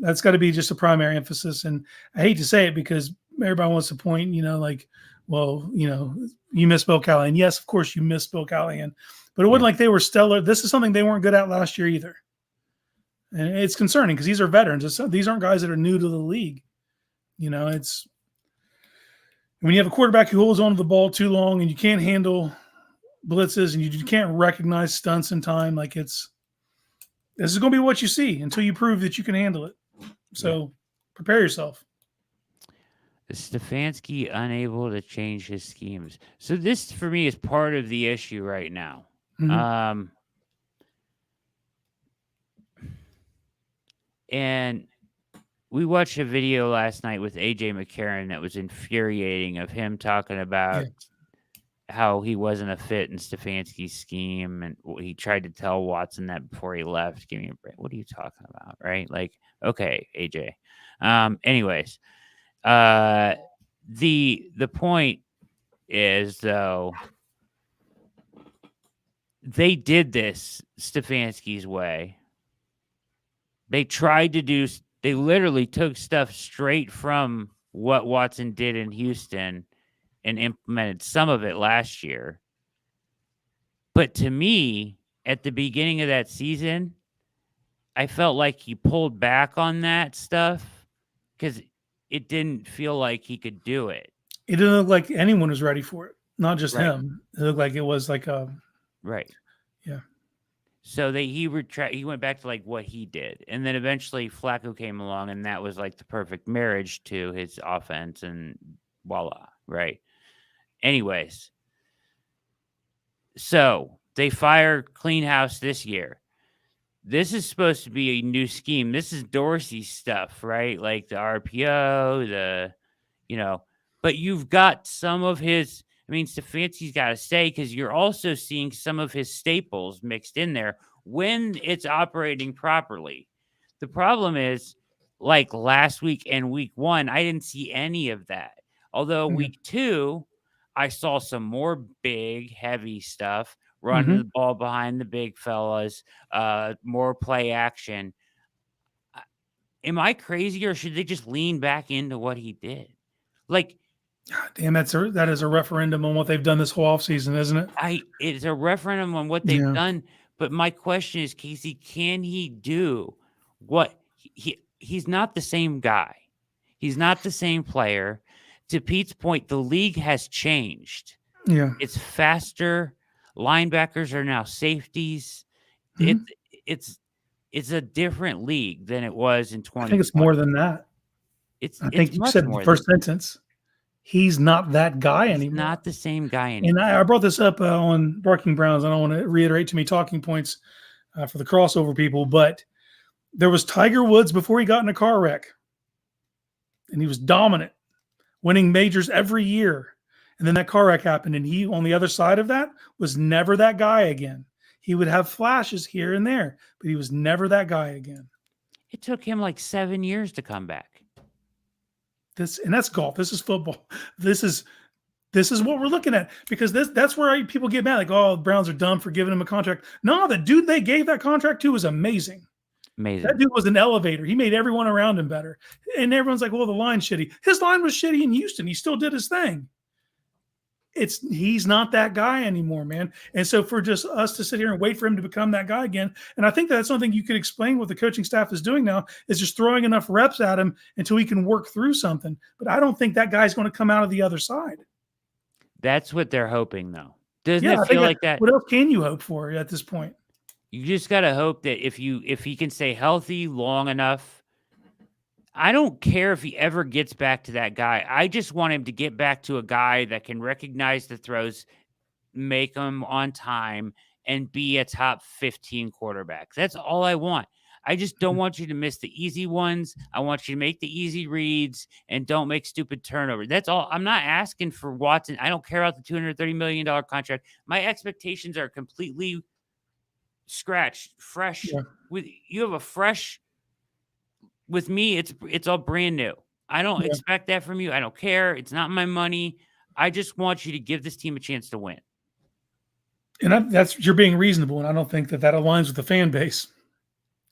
that's got to be just a primary emphasis. And I hate to say it because everybody wants to point, well, you miss Bill Callahan. Yes, of course you miss Bill Callahan, but it wasn't like they were stellar. This is something they weren't good at last year either. And it's concerning because these are veterans. These aren't guys that are new to the league. It's when you have a quarterback who holds onto the ball too long and you can't handle blitzes and you can't recognize stunts in time. Like this is going to be what you see until you prove that you can handle it. So prepare yourself. Stefanski unable to change his schemes. So this, for me, is part of the issue right now. And we watched a video last night with AJ McCarron that was infuriating of him talking about how he wasn't a fit in Stefanski's scheme. And he tried to tell Watson that before he left. Give me a break. What are you talking about? Right? Like, okay, AJ. Anyways. The point is though they did this Stefanski's way. They tried to do. They literally took stuff straight from what Watson did in Houston and implemented some of it last year. But to me, at the beginning of that season, I felt like he pulled back on that stuff because it didn't feel like he could do it. It didn't look like anyone was ready for it, not just Right. him. It looked like it was like a Right. Yeah. So he went back to like what he did, and then eventually Flacco came along, and that was like the perfect marriage to his offense, and voila, right? Anyways, so they fire Clean House this year. This is supposed to be a new scheme. This is Dorsey stuff, right? Like the RPO, but you've got some of his. I mean, Stefanski's got to stay because you're also seeing some of his staples mixed in there when it's operating properly. The problem is, like last week and week 1, I didn't see any of that. Although week 2, I saw some more big, heavy stuff, running the ball behind the big fellas, more play action. Am I crazy, or should they just lean back into what he did? Like, damn, that is a referendum on what they've done this whole offseason, isn't it? It's a referendum on what they've done. But my question is, Casey, can he do what he's not the same guy. He's not the same player. To Pete's point, the league has changed. Yeah. It's faster. Linebackers are now safeties. It's a different league than it was in 2020. I think it's more than that. I think you said the first sentence. He's not that guy anymore. He's not the same guy anymore. And I brought this up on Barking Browns. I don't want to reiterate too many talking points for the crossover people, but there was Tiger Woods before he got in a car wreck. And he was dominant, winning majors every year. And then that car wreck happened, and he, on the other side of that, was never that guy again. He would have flashes here and there, but he was never that guy again. It took him like 7 years to come back. And that's golf. This is football. This is what we're looking at, because that's where people get mad. Like, oh, the Browns are dumb for giving him a contract. No, the dude they gave that contract to was amazing. Amazing. That dude was an elevator. He made everyone around him better. And everyone's like, well, the line's shitty. His line was shitty in Houston. He still did his thing. He's not that guy anymore, man. And so for just us to sit here and wait for him to become that guy again, and I think that's something you could explain what the coaching staff is doing now, is just throwing enough reps at him until he can work through something. But I don't think that guy's going to come out of the other side. That's what they're hoping, though. Doesn't it feel like that? What else can you hope for at this point? You just got to hope that if he can stay healthy long enough. I don't care if he ever gets back to that guy. I just want him to get back to a guy that can recognize the throws, make them on time, and be a top 15 quarterback. That's all I want. I just don't want you to miss the easy ones. I want you to make the easy reads and don't make stupid turnovers. That's all. I'm not asking for Watson. I don't care about the $230 million contract. My expectations are completely scratched, fresh. Yeah. You have a fresh. With me, it's all brand new. I don't expect that from you. I don't care. It's not my money. I just want you to give this team a chance to win. And you're being reasonable, and I don't think that aligns with the fan base.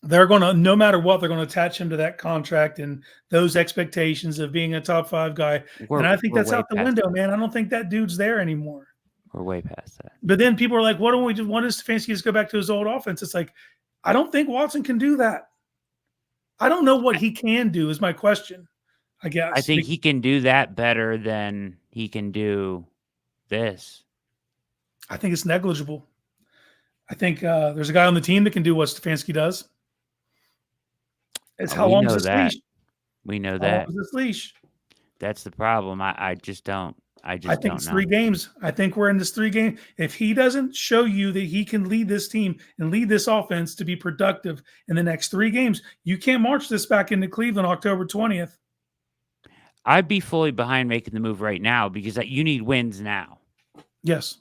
They're going to, no matter what, they're going to attach him to that contract and those expectations of being a top 5 guy. And I think that's out the window, man. I don't think that dude's there anymore. We're way past that. But then people are like, why don't we just want Stefanski to go back to his old offense? It's like, I don't think Watson can do that. I don't know what he can do is my question, I guess. I think he can do that better than he can do this. I think it's negligible. I think there's a guy on the team that can do what Stefanski does. It's how long is this leash? We know that. How long is this leash? That's the problem. I just don't. I think it's 3 games. I think we're in this 3 game. If he doesn't show you that he can lead this team and lead this offense to be productive in the next 3 games, you can't march this back into Cleveland October 20th. I'd be fully behind making the move right now because you need wins now. Yes.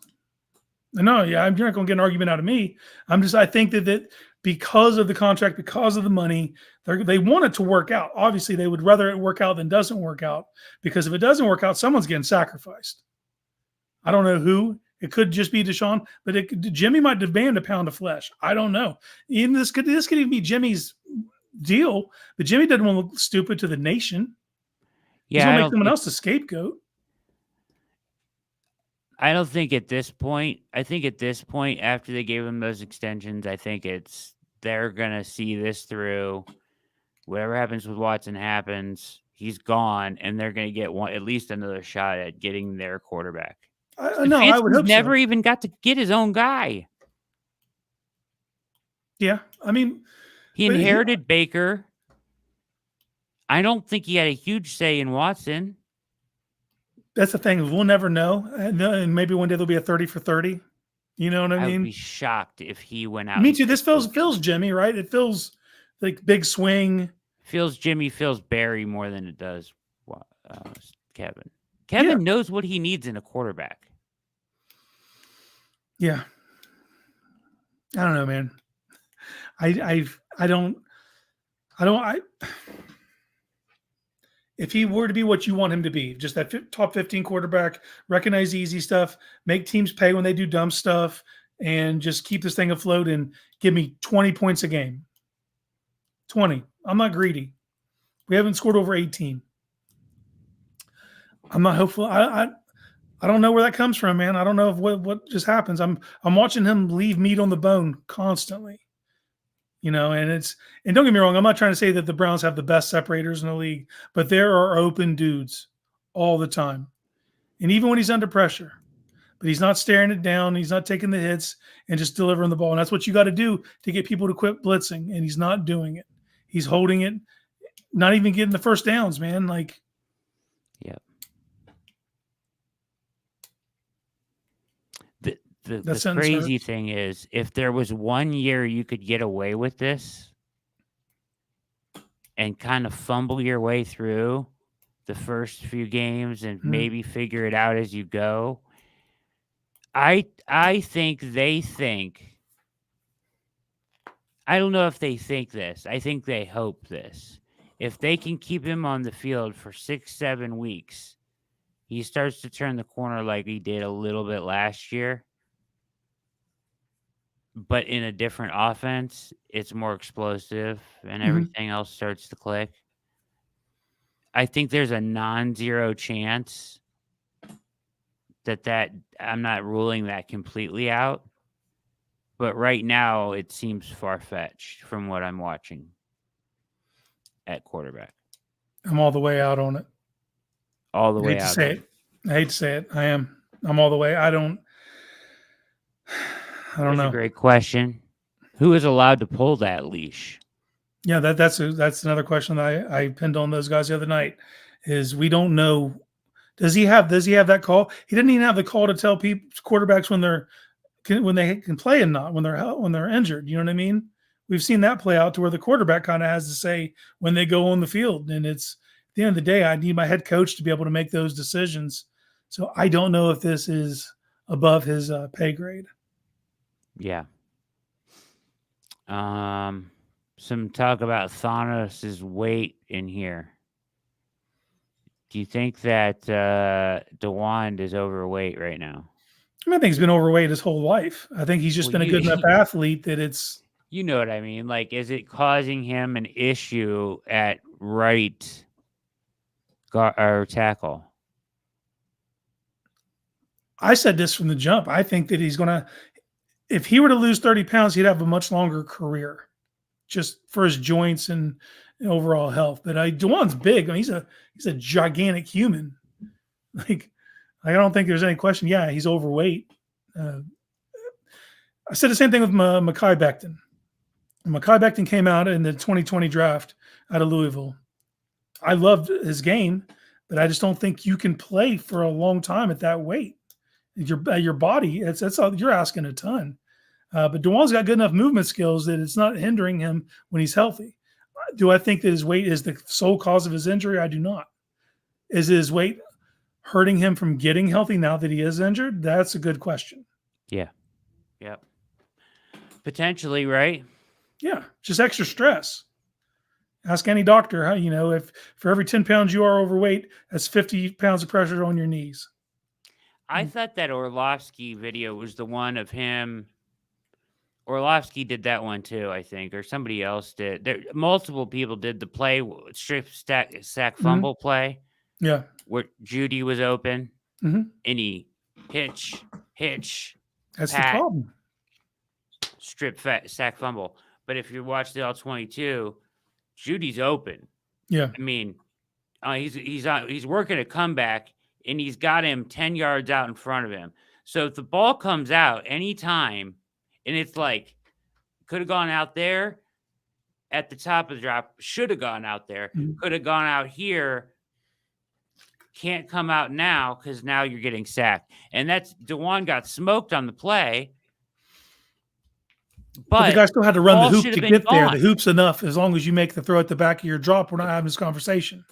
No, yeah, you're not going to get an argument out of me. I think that because of the contract, because of the money, they want it to work out. Obviously, they would rather it work out than doesn't work out, because if it doesn't work out, someone's getting sacrificed. I don't know who. It could just be Deshaun, but Jimmy might demand a pound of flesh. I don't know. Even this could even be Jimmy's deal, but Jimmy doesn't want to look stupid to the nation. He's Yeah, gonna I make don't someone think, else the scapegoat. I don't think at this point. I think at this point, after they gave him those extensions, I think they're gonna see this through. Whatever happens with Watson happens. He's gone, and they're gonna get at least another shot at getting their quarterback. No, I would Stefanski's hope never so. even got to get his own guy. Yeah, I mean, He but inherited Baker. I don't think he had a huge say in Watson. that's the thing. We'll never know, and maybe one day there'll be a 30 for 30. You know what I I would mean? be shocked if he went out. Me too. This feels Jimmy, right? It feels like big swing. Feels Jimmy, feels Barry more than it does Kevin. Kevin knows what he needs in a quarterback. Yeah. I don't know, man. If he were to be what you want him to be, just that top 15 quarterback, recognize the easy stuff, make teams pay when they do dumb stuff, and just keep this thing afloat and give me 20 points a game. 20. I'm not greedy. We haven't scored over 18. I'm not hopeful. I don't know where that comes from, man. I don't know if what just happens. I'm watching him leave meat on the bone constantly. And don't get me wrong, I'm not trying to say that the Browns have the best separators in the league, but there are open dudes all the time. And even when he's under pressure, but he's not staring it down, he's not taking the hits and just delivering the ball. And that's what you got to do to get people to quit blitzing. And he's not doing it. He's holding it, not even getting the first downs, man. Yeah. The crazy thing is, if there was 1 year you could get away with this and kind of fumble your way through the first few games and maybe figure it out as you go, I think they think. I don't know if they think this. I think they hope this. If they can keep him on the field for 6-7 weeks, he starts to turn the corner like he did a little bit last year. But in a different offense, it's more explosive and everything else starts to click. I think there's a non-zero chance that I'm not ruling that completely out. But right now, it seems far-fetched from what I'm watching at quarterback. I'm all the way out on it. All the way out. I hate to say it. I am. I'm all the way. I don't know. That's a great question. Who is allowed to pull that leash? Yeah, that's another question that I pinned on those guys the other night. Is we don't know. Does he have that call? He didn't even have the call to tell people quarterbacks when they can play and not when they're injured. You know what I mean? We've seen that play out to where the quarterback kind of has to say when they go on the field. And it's at the end of the day, I need my head coach to be able to make those decisions. So I don't know if this is above his pay grade. Yeah. Some talk about Thanos' weight in here. Do you think that DeWand is overweight right now? I think he's been overweight his whole life. I think he's just been a good enough athlete that it's. You know what I mean? Like, is it causing him an issue at right guard or tackle? I said this from the jump. I think that he's going to, if he were to lose 30 pounds, he'd have a much longer career just for his joints and overall health. But DeWan's big. I mean, he's a gigantic human. Like, I don't think there's any question. Yeah, he's overweight. I said the same thing with Mekhi Becton. Mekhi Becton came out in the 2020 draft out of Louisville. I loved his game, but I just don't think you can play for a long time at that weight. Your body, you're asking a ton. But DeWan's got good enough movement skills that it's not hindering him when he's healthy. Do I think that his weight is the sole cause of his injury? I do not. Is his weight hurting him from getting healthy now that he is injured? That's a good question. Yeah. Yep. Potentially, right? Yeah, just extra stress. Ask any doctor how, if for every 10 pounds you are overweight, that's 50 pounds of pressure on your knees. I thought that Orlovsky video was the one of him. Orlovsky did that one too, I think, or somebody else did. There, multiple people did the play, strip sack fumble play, Yeah. where Judy was open Mhm. and he hitch, That's the pat, problem. strip sack fumble. But if you watch the all 22, Judy's open. Yeah. I mean, he's working a comeback and he's got him 10 yards out in front of him. So if the ball comes out anytime, and it's like, could have gone out there at the top of the drop, should have gone out there, could have gone out here, can't come out now because now you're getting sacked. And that's DeJuan got smoked on the play. But the guy still had to run the ball hoop should to have get been there. gone. The hoop's enough. As long as you make the throw at the back of your drop, we're not having this conversation.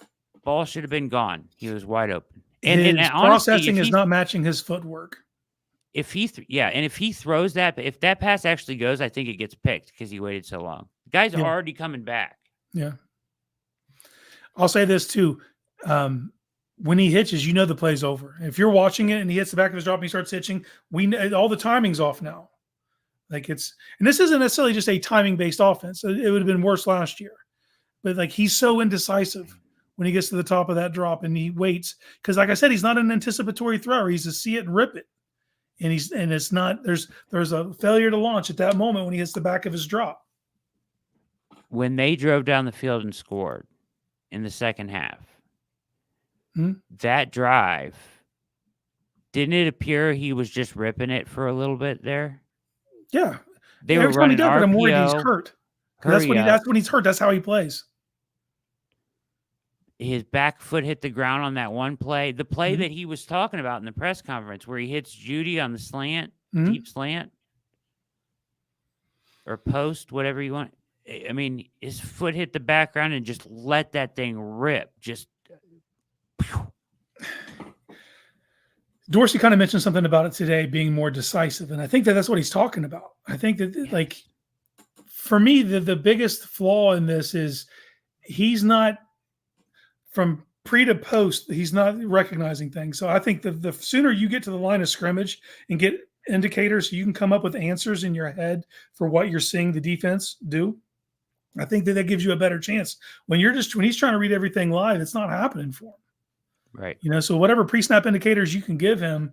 Ball should have been gone. He was wide open. And And his honestly, processing is not matching his footwork. if he and if he throws that, if that pass actually goes, I think it gets picked because he waited so long. The guy's Yeah. already coming back. Yeah. I'll say this too. When he hitches, you know the play's over. If you're watching it and he hits the back of his drop and he starts hitching, all the timing's off now. Like and this isn't necessarily just a timing based offense. It would have been worse last year, but like he's so indecisive when he gets to the top of that drop and he waits. Cause like I said, he's not an anticipatory thrower. He's a see it and rip it. And it's not, there's a failure to launch at that moment when he hits the back of his drop. When they drove down the field and scored in the second half, that drive, didn't it appear he was just ripping it for a little bit there? Yeah. They Every were time he running does it, I'm worried he's RPO. hurt. That's when he's hurt. That's how he plays. His back foot hit the ground on that one play. The play that he was talking about in the press conference where he hits Judy on the slant, deep slant, or post, whatever you want. I mean, his foot hit the background and just let that thing rip. Just. Dorsey kind of mentioned something about it today, being more decisive. And I think that's what he's talking about. I think that, like, for me, the biggest flaw in this is he's not, from pre to post, he's not recognizing things. So I think the sooner you get to the line of scrimmage and get indicators so you can come up with answers in your head for what you're seeing the defense do, I think that gives you a better chance. When he's trying to read everything live, it's not happening for him. Right. So whatever pre-snap indicators you can give him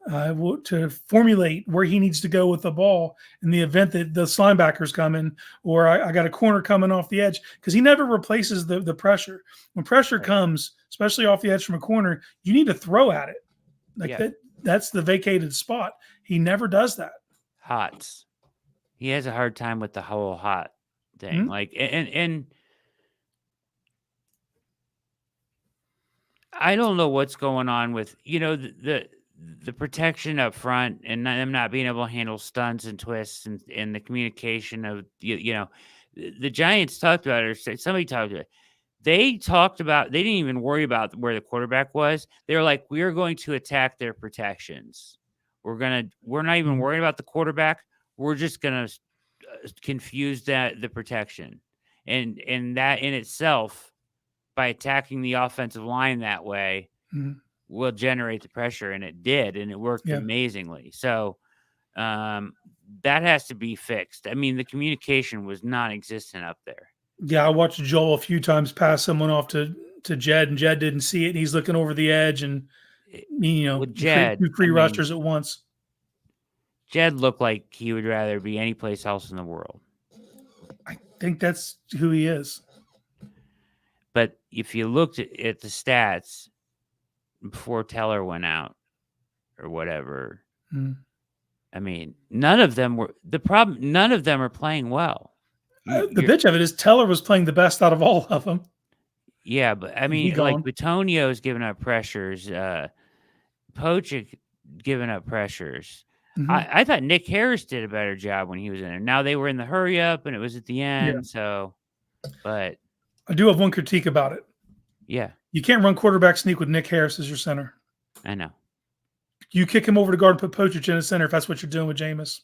to formulate where he needs to go with the ball in the event that the linebacker's coming, or I got a corner coming off the edge, because he never replaces the pressure. When pressure comes, especially off the edge from a corner, you need to throw at it. That's the vacated spot. He never does that. Hots. He has a hard time with the whole hot thing. Like, and I don't know what's going on with, the protection up front and them not being able to handle stunts and twists and the communication of, the Giants talked about it, or somebody talked about it. They didn't even worry about where the quarterback was. They were like, we are going to attack their protections. We're not even worried about the quarterback. We're just going to confuse the protection. And that in itself, by attacking the offensive line that way, will generate the pressure, and it did, and it worked amazingly. So that has to be fixed. I mean, the communication was non-existent up there. Yeah, I watched Joel a few times pass someone off to Jed, and Jed didn't see it, and he's looking over the edge, and with Jed, two free rushers at once. Jed looked like he would rather be any place else in the world. I think that's who he is. But if you looked at the stats before Teller went out or whatever, I mean, none of them were the problem. None of them are playing well. The bitch of it is Teller was playing the best out of all of them. Yeah, but I mean, like Bitonio's giving up pressures. Pochik giving up pressures. I thought Nick Harris did a better job when he was in there. Now they were in the hurry up and it was at the end. So, but I do have one critique about it. Yeah. You can't run quarterback sneak with Nick Harris as your center. I know. You kick him over to guard and put Pochich in the center if that's what you're doing with Jameis.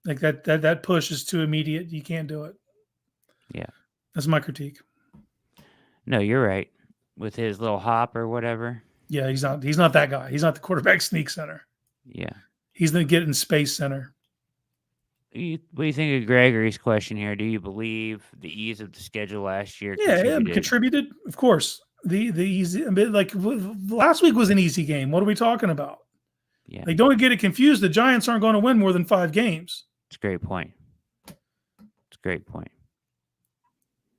Like that push is too immediate. You can't do it. Yeah. That's my critique. No, you're right. With his little hop or whatever. Yeah, he's not that guy. He's not the quarterback sneak center. Yeah. He's the get in space center. What do you think of Gregory's question here? Do you believe the ease of the schedule last year Yeah, contributed? contributed, of course. The easy, like last week was an easy game. What are we talking about? Yeah, Like, don't get it confused. The Giants aren't going to win more than 5 games. it's a great point. It's a great point.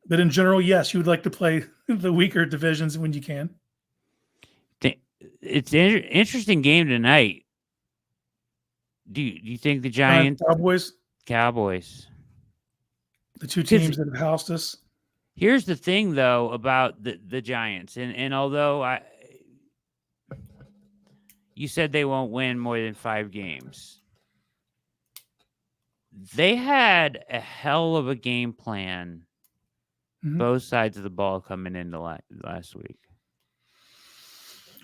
But in general, yes, you would like to play the weaker divisions when you can. It's an interesting game tonight. Do you think the Giants, Cowboys, the two teams that have housed us? Here's the thing, though, about the Giants, and although you said they won't win more than 5 games, they had a hell of a game plan. Both sides of the ball coming into last week.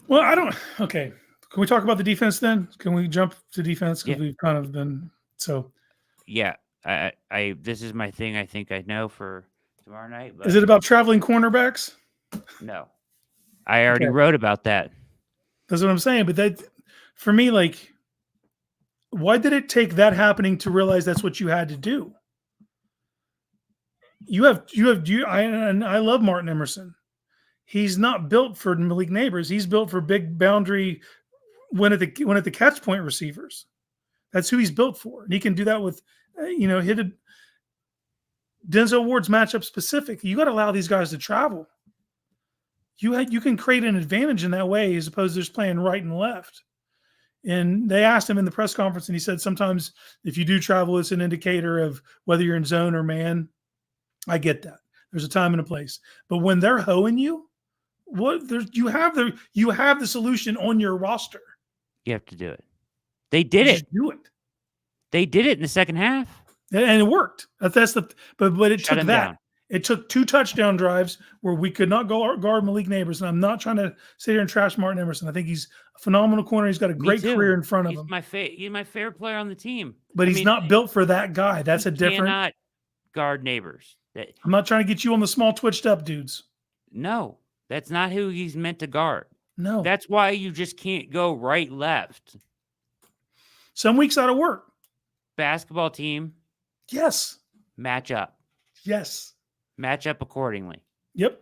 Well, okay. Can we talk about the defense then? Can we jump to defense? Because we've kind of been so. Yeah, this is my thing. I think I know for tomorrow night. But is it about traveling cornerbacks? No, I already wrote about that. That's what I'm saying. But that, for me, like, why did it take that happening to realize that's what you had to do? I love Martin Emerson. He's not built for Malik Neighbors. He's built for big boundary when at the catch point receivers. That's who he's built for. And he can do that with, hit Denzel Ward's matchup specific. You got to allow these guys to travel. You can create an advantage in that way as opposed to just playing right and left. And they asked him in the press conference, and he said sometimes if you do travel, it's an indicator of whether you're in zone or man. I get that. There's a time and a place. But when they're hoeing you, you have the solution on your roster. You have to do it. They did it. Do it. They did it in the second half, and it worked. But it took that. Down. It took 2 touchdown drives where we could not guard Malik Neighbors. And I'm not trying to sit here and trash Martin Emerson. I think he's a phenomenal corner. He's got a great career in front of him. He's my favorite player on the team. But he's not built for that guy. That's a different. Cannot guard Neighbors. I'm not trying to get you on the small twitched up dudes. No, that's not who he's meant to guard. No. That's why you just can't go right, left. Some weeks that'll work. Basketball team. Yes. Match up. Yes. Match up accordingly. Yep.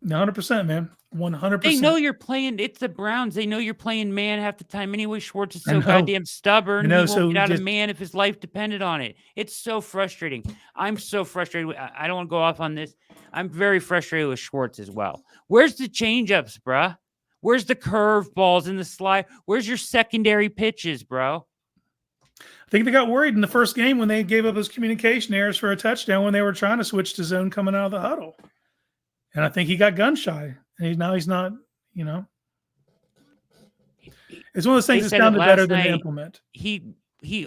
100%, man. 100%. They know you're playing. It's the Browns. They know you're playing man half the time anyway. Schwartz is so goddamn stubborn. He won't get out of man if his life depended on it. It's so frustrating. I'm so frustrated. I don't want to go off on this. I'm very frustrated with Schwartz as well. Where's the change-ups, bruh? Where's the curve balls and the slide? Where's your secondary pitches, bro? I think they got worried in the first game when they gave up those communication errors for a touchdown when they were trying to switch to zone coming out of the huddle. And I think he got gun shy. And now he's not, It's one of those things that sounded better than to implement. He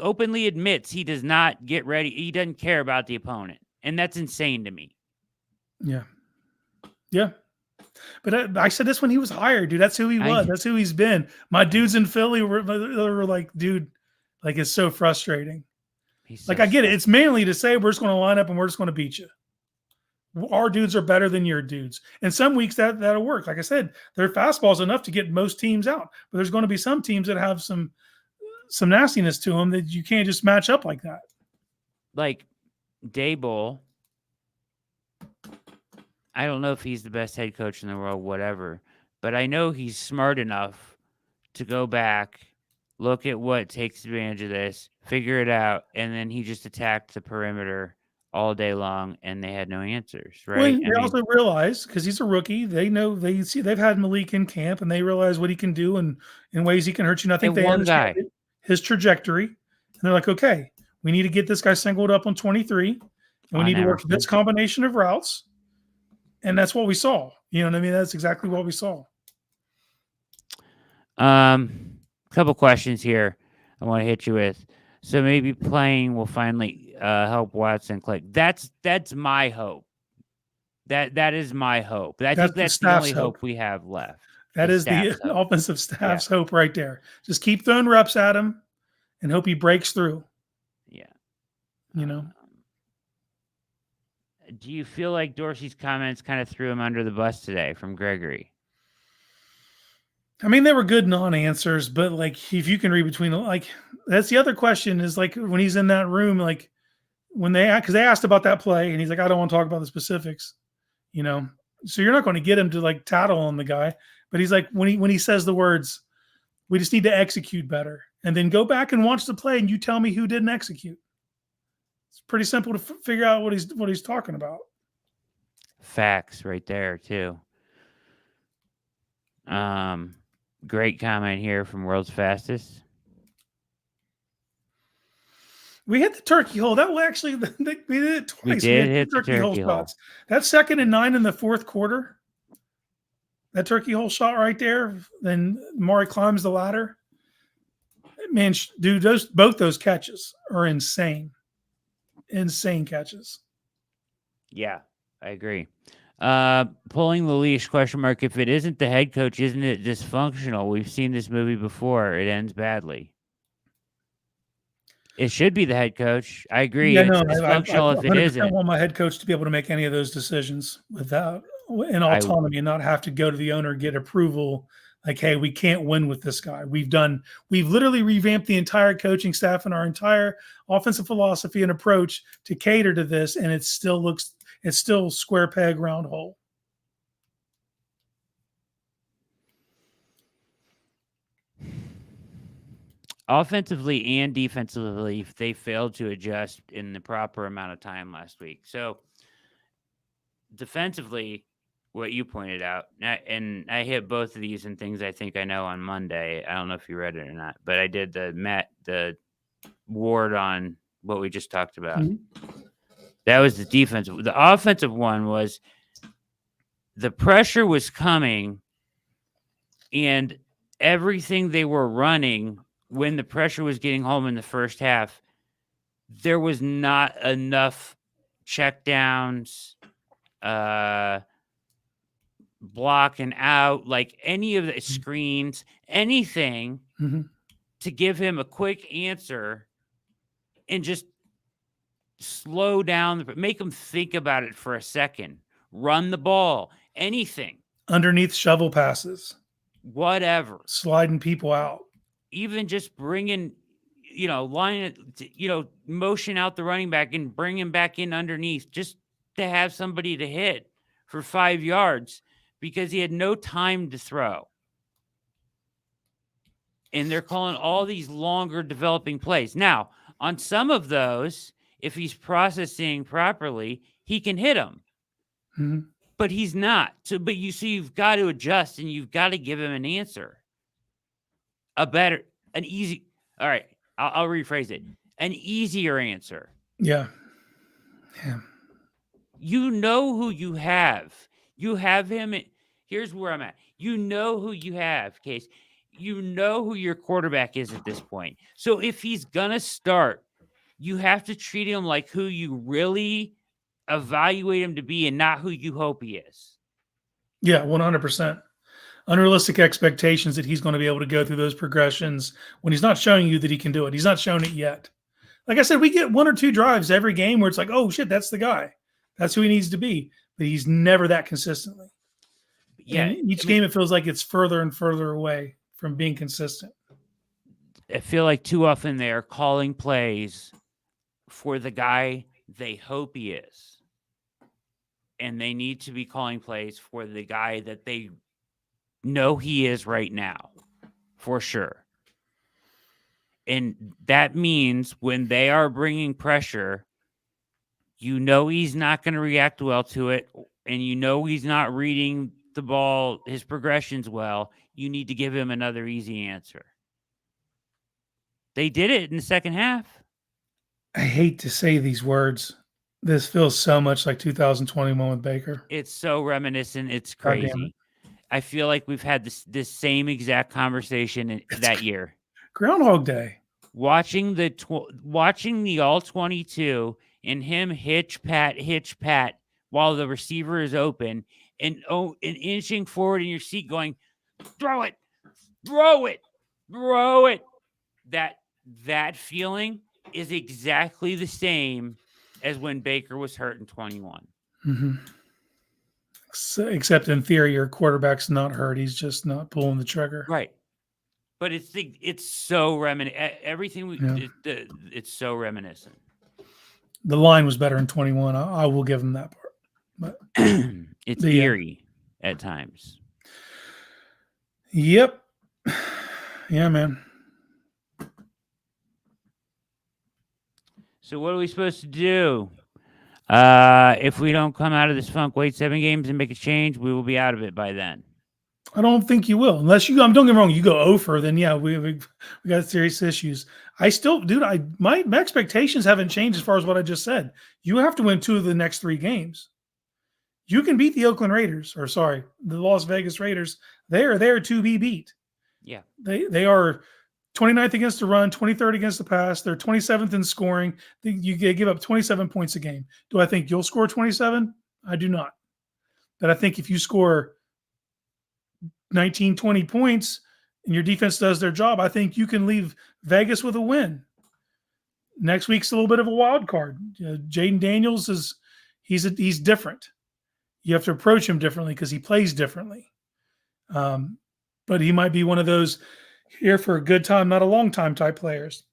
openly admits he does not get ready. He doesn't care about the opponent. And that's insane to me. Yeah. Yeah. But I said this when he was hired, dude. That's who he was. That's who he's been. My dudes in Philly were like, dude, like, it's so frustrating. I get it. It's mainly to say we're just going to line up and we're just going to beat you. Our dudes are better than your dudes. And some weeks that'll work. Like I said, their fastball's enough to get most teams out. But there's going to be some teams that have some nastiness to them that you can't just match up like that. Like Daboll. I don't know if he's the best head coach in the world, whatever. But I know he's smart enough to go back, look at what takes advantage of this, figure it out, and then he just attacked the perimeter all day long, and they had no answers, right? Well, they also realize, because he's a rookie, they know they've had Malik in camp, and they realize what he can do and in ways he can hurt you. And I think they understand his trajectory, and they're like, okay, we need to get this guy singled up on 23, and we need to work this combination of routes, and that's what we saw. You know what I mean? That's exactly what we saw. Couple questions here I want to hit you with. So maybe playing will finally help Watson click. That's my hope. That is my hope. I think that's the only hope we have left. That is the offensive staff's hope right there. Just keep throwing reps at him and hope he breaks through. Yeah. Do you feel like Dorsey's comments kind of threw him under the bus today from Gregory? I mean, they were good non-answers, but like if you can read between like that's the other question is like when he's in that room, like when because they asked about that play and he's like, I don't want to talk about the specifics, you know. So you're not going to get him to like tattle on the guy, but he's like when he says the words, we just need to execute better, and then go back and watch the play and you tell me who didn't execute. It's pretty simple to figure out what he's talking about. Facts right there too. Great comment here from World's Fastest. We hit the turkey hole. That was actually we did it twice. We did had hit the turkey hole. shots. That 2nd and 9 in the 4th quarter. That turkey hole shot right there. Then Maury climbs the ladder. Man, dude, both those catches are insane. Insane catches. Yeah, I agree. Pulling the leash, question mark. If it isn't the head coach, isn't it dysfunctional? We've seen this movie before. It ends badly. It should be the head coach. I agree. Yeah, It's no, dysfunctional if it 100% isn't. want my head coach to be able to make any of those decisions without in autonomy and not have to go to the owner, get approval. Like, hey, we can't win with this guy. We've literally revamped the entire coaching staff and our entire offensive philosophy and approach to cater to this, and it's still square peg, round hole. Offensively and defensively, they failed to adjust in the proper amount of time last week. So defensively, what you pointed out, and I hit both of these in things I think I know on Monday. I don't know if you read it or not, but I did the ward on what we just talked about. Mm-hmm. That was the defensive. The offensive one was the pressure was coming, and everything they were running when the pressure was getting home in the first half, there was not enough checkdowns, blocking out, like any of the screens, anything to give him a quick answer and just slow down, make him think about it for a second, run the ball, anything. Underneath shovel passes. Whatever. Sliding people out. Even just bringing, motion out the running back and bring him back in underneath just to have somebody to hit for 5 yards because he had no time to throw. And they're calling all these longer developing plays. Now, on some of those, if he's processing properly, he can hit them. Mm-hmm. But he's not. But you've got to adjust and you've got to give him an answer. All right, I'll rephrase it. An easier answer. Yeah. You know who you have. You have him. Here's where I'm at. You know who you have, Case. You know who your quarterback is at this point. So if he's going to start, you have to treat him like who you really evaluate him to be and not who you hope he is. Yeah, 100%. Unrealistic expectations that he's going to be able to go through those progressions when he's not showing you that he can do it. He's not shown it yet. Like I said, we get 1 or 2 drives every game where it's like, oh shit, that's the guy. That's who he needs to be. But he's never that consistently. Yeah. And each game, it feels like it's further and further away from being consistent. I feel like too often they are calling plays for the guy they hope he is. And they need to be calling plays for the guy that they know he is right now, for sure. And that means when they are bringing pressure, he's not going to react well to it, and he's not reading the ball, his progressions well. You need to give him another easy answer. They did it in the second half. I hate to say these words. This feels so much like 2021 with Baker. It's so reminiscent. It's crazy. I feel like we've had this same exact conversation that year. Groundhog Day. Watching the all 22 and him hitch pat while the receiver is open and inching forward in your seat going, throw it. That feeling is exactly the same as when Baker was hurt in 21. Mm-hmm. Except in theory, your quarterback's not hurt. He's just not pulling the trigger. Right. But it's so everything it's so reminiscent. The line was better in 21. I will give him that part. But It's But yeah. eerie at times. yep. Yeah, man. So what are we supposed to do? If we don't come out of this funk, wait 7 games and make a change, we will be out of it by then. I don't think you will, unless you. Don't get me wrong. You go over, then yeah, we got serious issues. I still, dude. My expectations haven't changed as far as what I just said. You have to win 2 of the next 3 games. You can beat the Oakland Raiders, or sorry, the Las Vegas Raiders. They are there to be beat. Yeah, they are 29th against the run, 23rd against the pass. They're 27th in scoring. They give up 27 points a game. Do I think you'll score 27? I do not. But I think if you score 19, 20 points and your defense does their job, I think you can leave Vegas with a win. Next week's a little bit of a wild card. Jaden Daniels he's different. You have to approach him differently because he plays differently. But he might be one of those here for a good time, not a long time type players.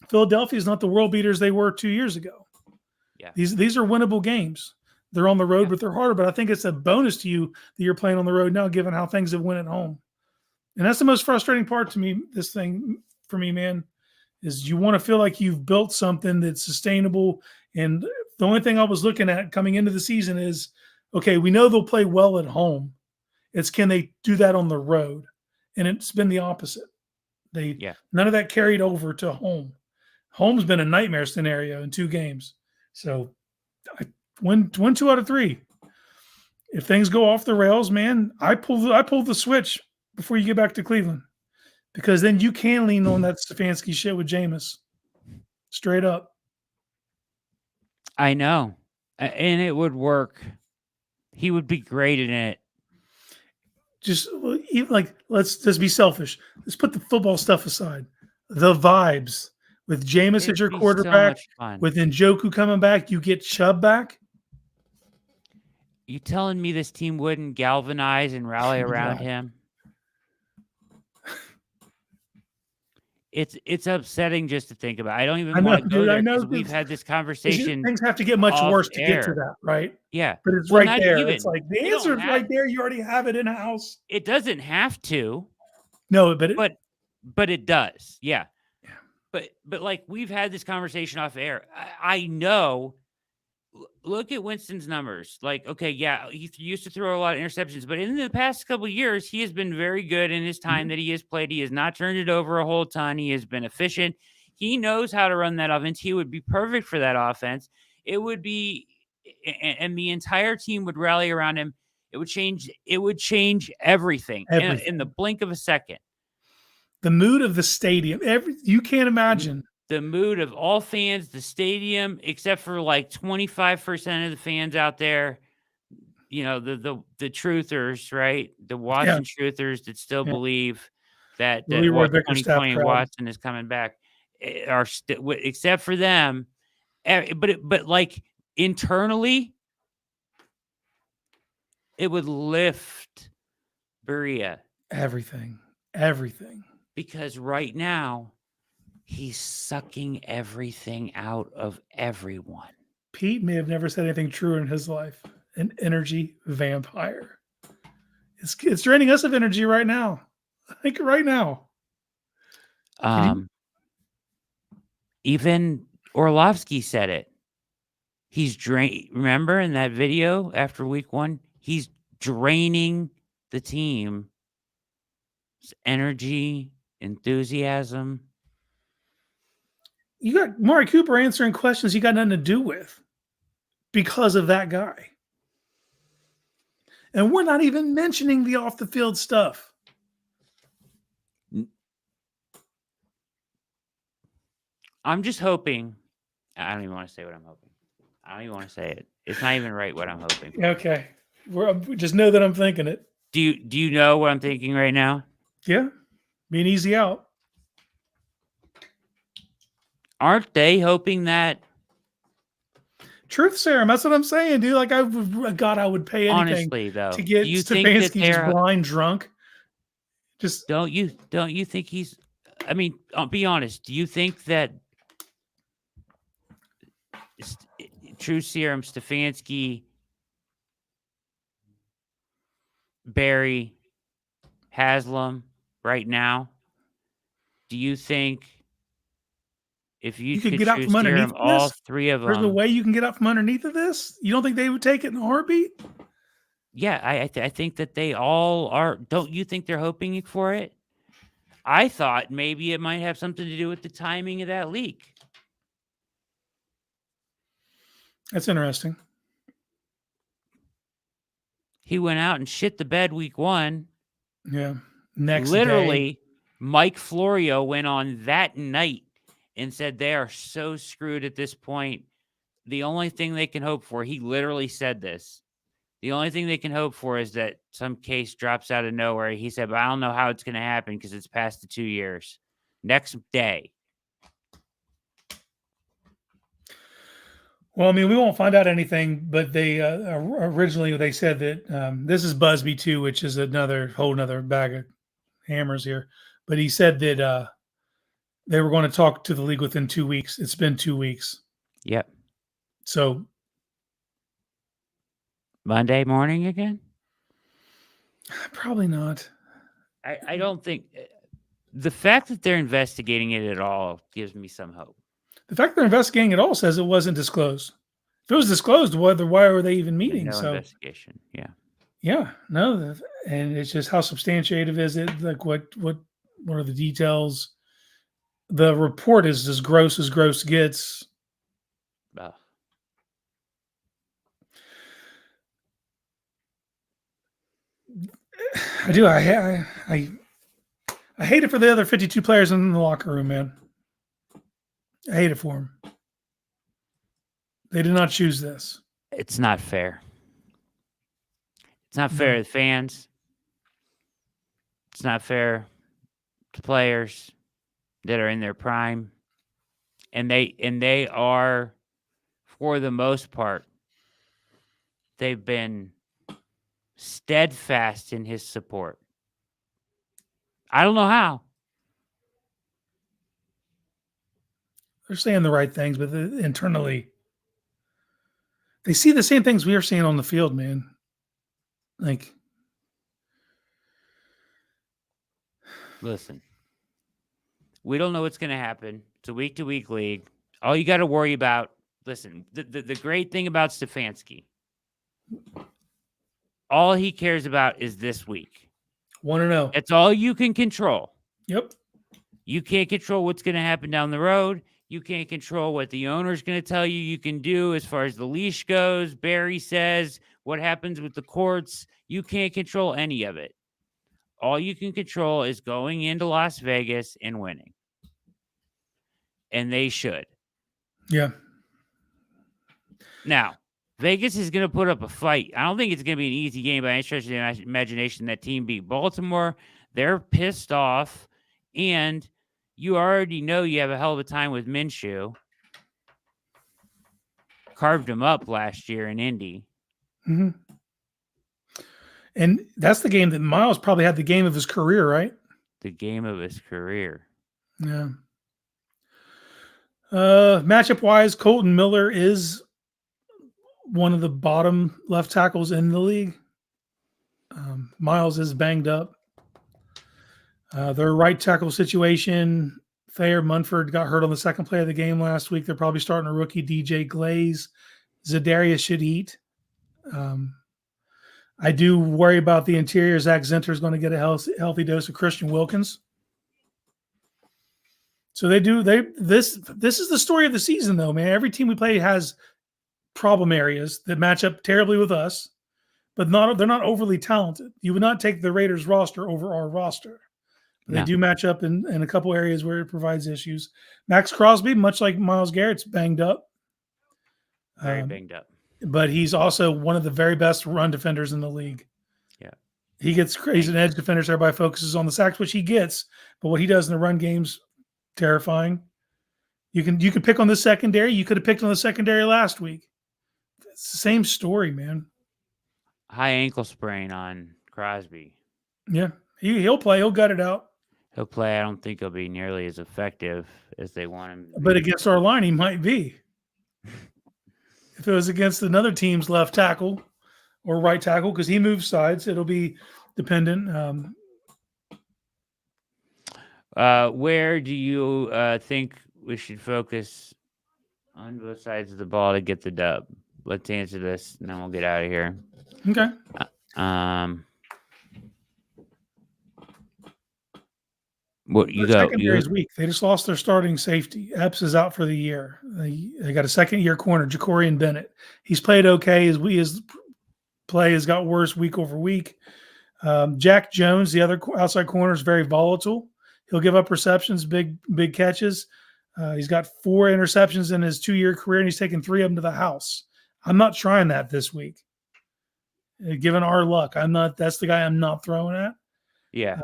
Philadelphia is not the world beaters they were 2 years ago. Yeah. These are winnable games. They're on the road, but they're harder. But I think it's a bonus to you that you're playing on the road now, given how things have went at home. And that's the most frustrating part to me, this thing for me, man, is you want to feel like you've built something that's sustainable. And the only thing I was looking at coming into the season is, okay, we know they'll play well at home. It's can they do that on the road? And it's been the opposite. None of that carried over to home. Home's been a nightmare scenario in 2 games. So I win 2 out of 3. If things go off the rails, man, I pull the switch before you get back to Cleveland, because then you can lean on that Stefanski shit with Jameis. Straight up. I know, and it would work. He would be great in it. Just let's just be selfish. Let's put the football stuff aside. The vibes with Jameis as your quarterback, with Njoku coming back, you get Chubb back. You telling me this team wouldn't galvanize and rally around him? It's upsetting just to think about. I don't even want to go there because we've had this conversation. Things have to get much worse to get to that, right? Yeah. But it's right there. It's like the answer's right there. You already have it in house. It doesn't have to. No, but it does. Yeah. But like we've had this conversation off air. I know. Look at Winston's numbers. Like, okay, yeah, he used to throw a lot of interceptions, but in the past couple of years, he has been very good in his time that he has played. He has not turned it over a whole ton. He has been efficient. He knows how to run that offense. He would be perfect for that offense. It would be, and the entire team would rally around him. It would change everything. In the blink of a second. The mood of the stadium. You can't imagine. The mood of all fans, the stadium, except for like 25% of the fans out there, you know, the truthers, right? The Watson truthers that still believe that 2020 Watson is coming back, are except for them. But like internally, it would lift Berea. Everything. Because right now, he's sucking everything out of everyone. Pete may have never said anything truer in his life. An energy vampire. It's draining us of energy right now. Like right now. Even Orlovsky said it. He's remember in that video after week 1, he's draining the team's energy, enthusiasm. You got Mari Cooper answering questions he got nothing to do with because of that guy. And we're not even mentioning the off the field stuff. I'm just hoping. I don't even want to say what I'm hoping. I don't even want to say it. It's not even right what I'm hoping for. Okay. Just know that I'm thinking it. Do you know what I'm thinking right now? Yeah. Be an easy out. Aren't they hoping that? Truth serum. That's what I'm saying, dude. Like, I would pay anything Honestly, though, to get do you think that Stefanski just blind drunk. Just don't you think he's? I mean, be honest. Do you think that True Serum, Stefanski, Barry, Haslam, right now? Do you think if you could could get out True from underneath Serum all this? three of There's a them? way you can get out from underneath of this? You don't think they would take it in a heartbeat? Yeah, I think that they all are. Don't you think they're hoping for it? I thought maybe it might have something to do with the timing of that leak. That's interesting. He went out and shit the bed week 1. Yeah. Next Literally, day. Mike Florio went on that night and said they are so screwed at this point. The only thing they can hope for, he literally said this, the only thing they can hope for is that some case drops out of nowhere. He said, but I don't know how it's going to happen because it's past the 2 years. Next day. Well, I mean, we won't find out anything, but they originally they said that this is Busby too, which is whole another bag of hammers here. But he said that they were going to talk to the league within 2 weeks. It's been 2 weeks. Yep. So Monday morning again? probably not. I don't think the fact that they're investigating it at all gives me some hope. The fact they're investigating it all says it wasn't disclosed. If it was disclosed, why were they even meeting? No investigation. Yeah. Yeah, no, and it's just how substantiated is it? Like, what are the details? The report is as gross gets. I do. I hate it for the other 52 players in the locker room, man. I hate it for them. They did not choose this. It's not fair. It's not fair to the fans. It's not fair to players that are in their prime. And they are, for the most part, they've been steadfast in his support. I don't know how. They're saying the right things, but internally, they see the same things we are seeing on the field, man. Like, listen, we don't know what's going to happen. It's a week-to-week league. All you got to worry about, listen, the great thing about Stefanski, all he cares about is this week. 1-0. That's all you can control. Yep. You can't control what's going to happen down the road. You can't control what the owner's going to tell you can do as far as the leash goes. Barry says what happens with the courts. You can't control any of it. All you can control is going into Las Vegas and winning. And they should. Yeah. Now, Vegas is going to put up a fight. I don't think it's going to be an easy game by any stretch of the imagination. That team beat Baltimore. They're pissed off. And you already know you have a hell of a time with Minshew. Carved him up last year in Indy. Mm-hmm. And that's the game that Miles probably had the game of his career, right? The game of his career. Yeah. Matchup wise, Colton Miller is one of the bottom left tackles in the league. Miles is banged up. Their right tackle situation, Thayer Munford got hurt on the second play of the game last week. They're probably starting a rookie, DJ Glaze. Zadarius should eat. I do worry about the interior. Zach Zinter is going to get a healthy dose of Christian Wilkins. So this is the story of the season, though, man. Every team we play has problem areas that match up terribly with us, but they're not overly talented. You would not take the Raiders roster over our roster. They do match up in a couple areas where it provides issues. Max Crosby, much like Myles Garrett's banged up. Very banged up. But he's also one of the very best run defenders in the league. Yeah. He's an edge defender, so everybody focuses on the sacks, which he gets. But what he does in the run game's terrifying. You can pick on the secondary. You could have picked on the secondary last week. It's the same story, man. High ankle sprain on Crosby. Yeah, he'll play. He'll gut it out. He'll play. I don't think he'll be nearly as effective as they want him to But be. against our line, he might be. If it was against another team's left tackle or right tackle, because he moves sides, it'll be dependent. Where do you think we should focus on both sides of the ball to get the dub? Let's answer this, and then we'll get out of here. Okay. What you The go? secondary is weak. They just lost their starting safety. Epps is out for the year. They got a second-year corner, Jacorian Bennett. He's played okay. His play has got worse week over week. Jack Jones, the other outside corner, is very volatile. He'll give up receptions, big catches. He's got 4 interceptions in his 2-year career, and he's taken 3 of them to the house. I'm not trying that this week. Given our luck, that's the guy I'm not throwing at. Yeah.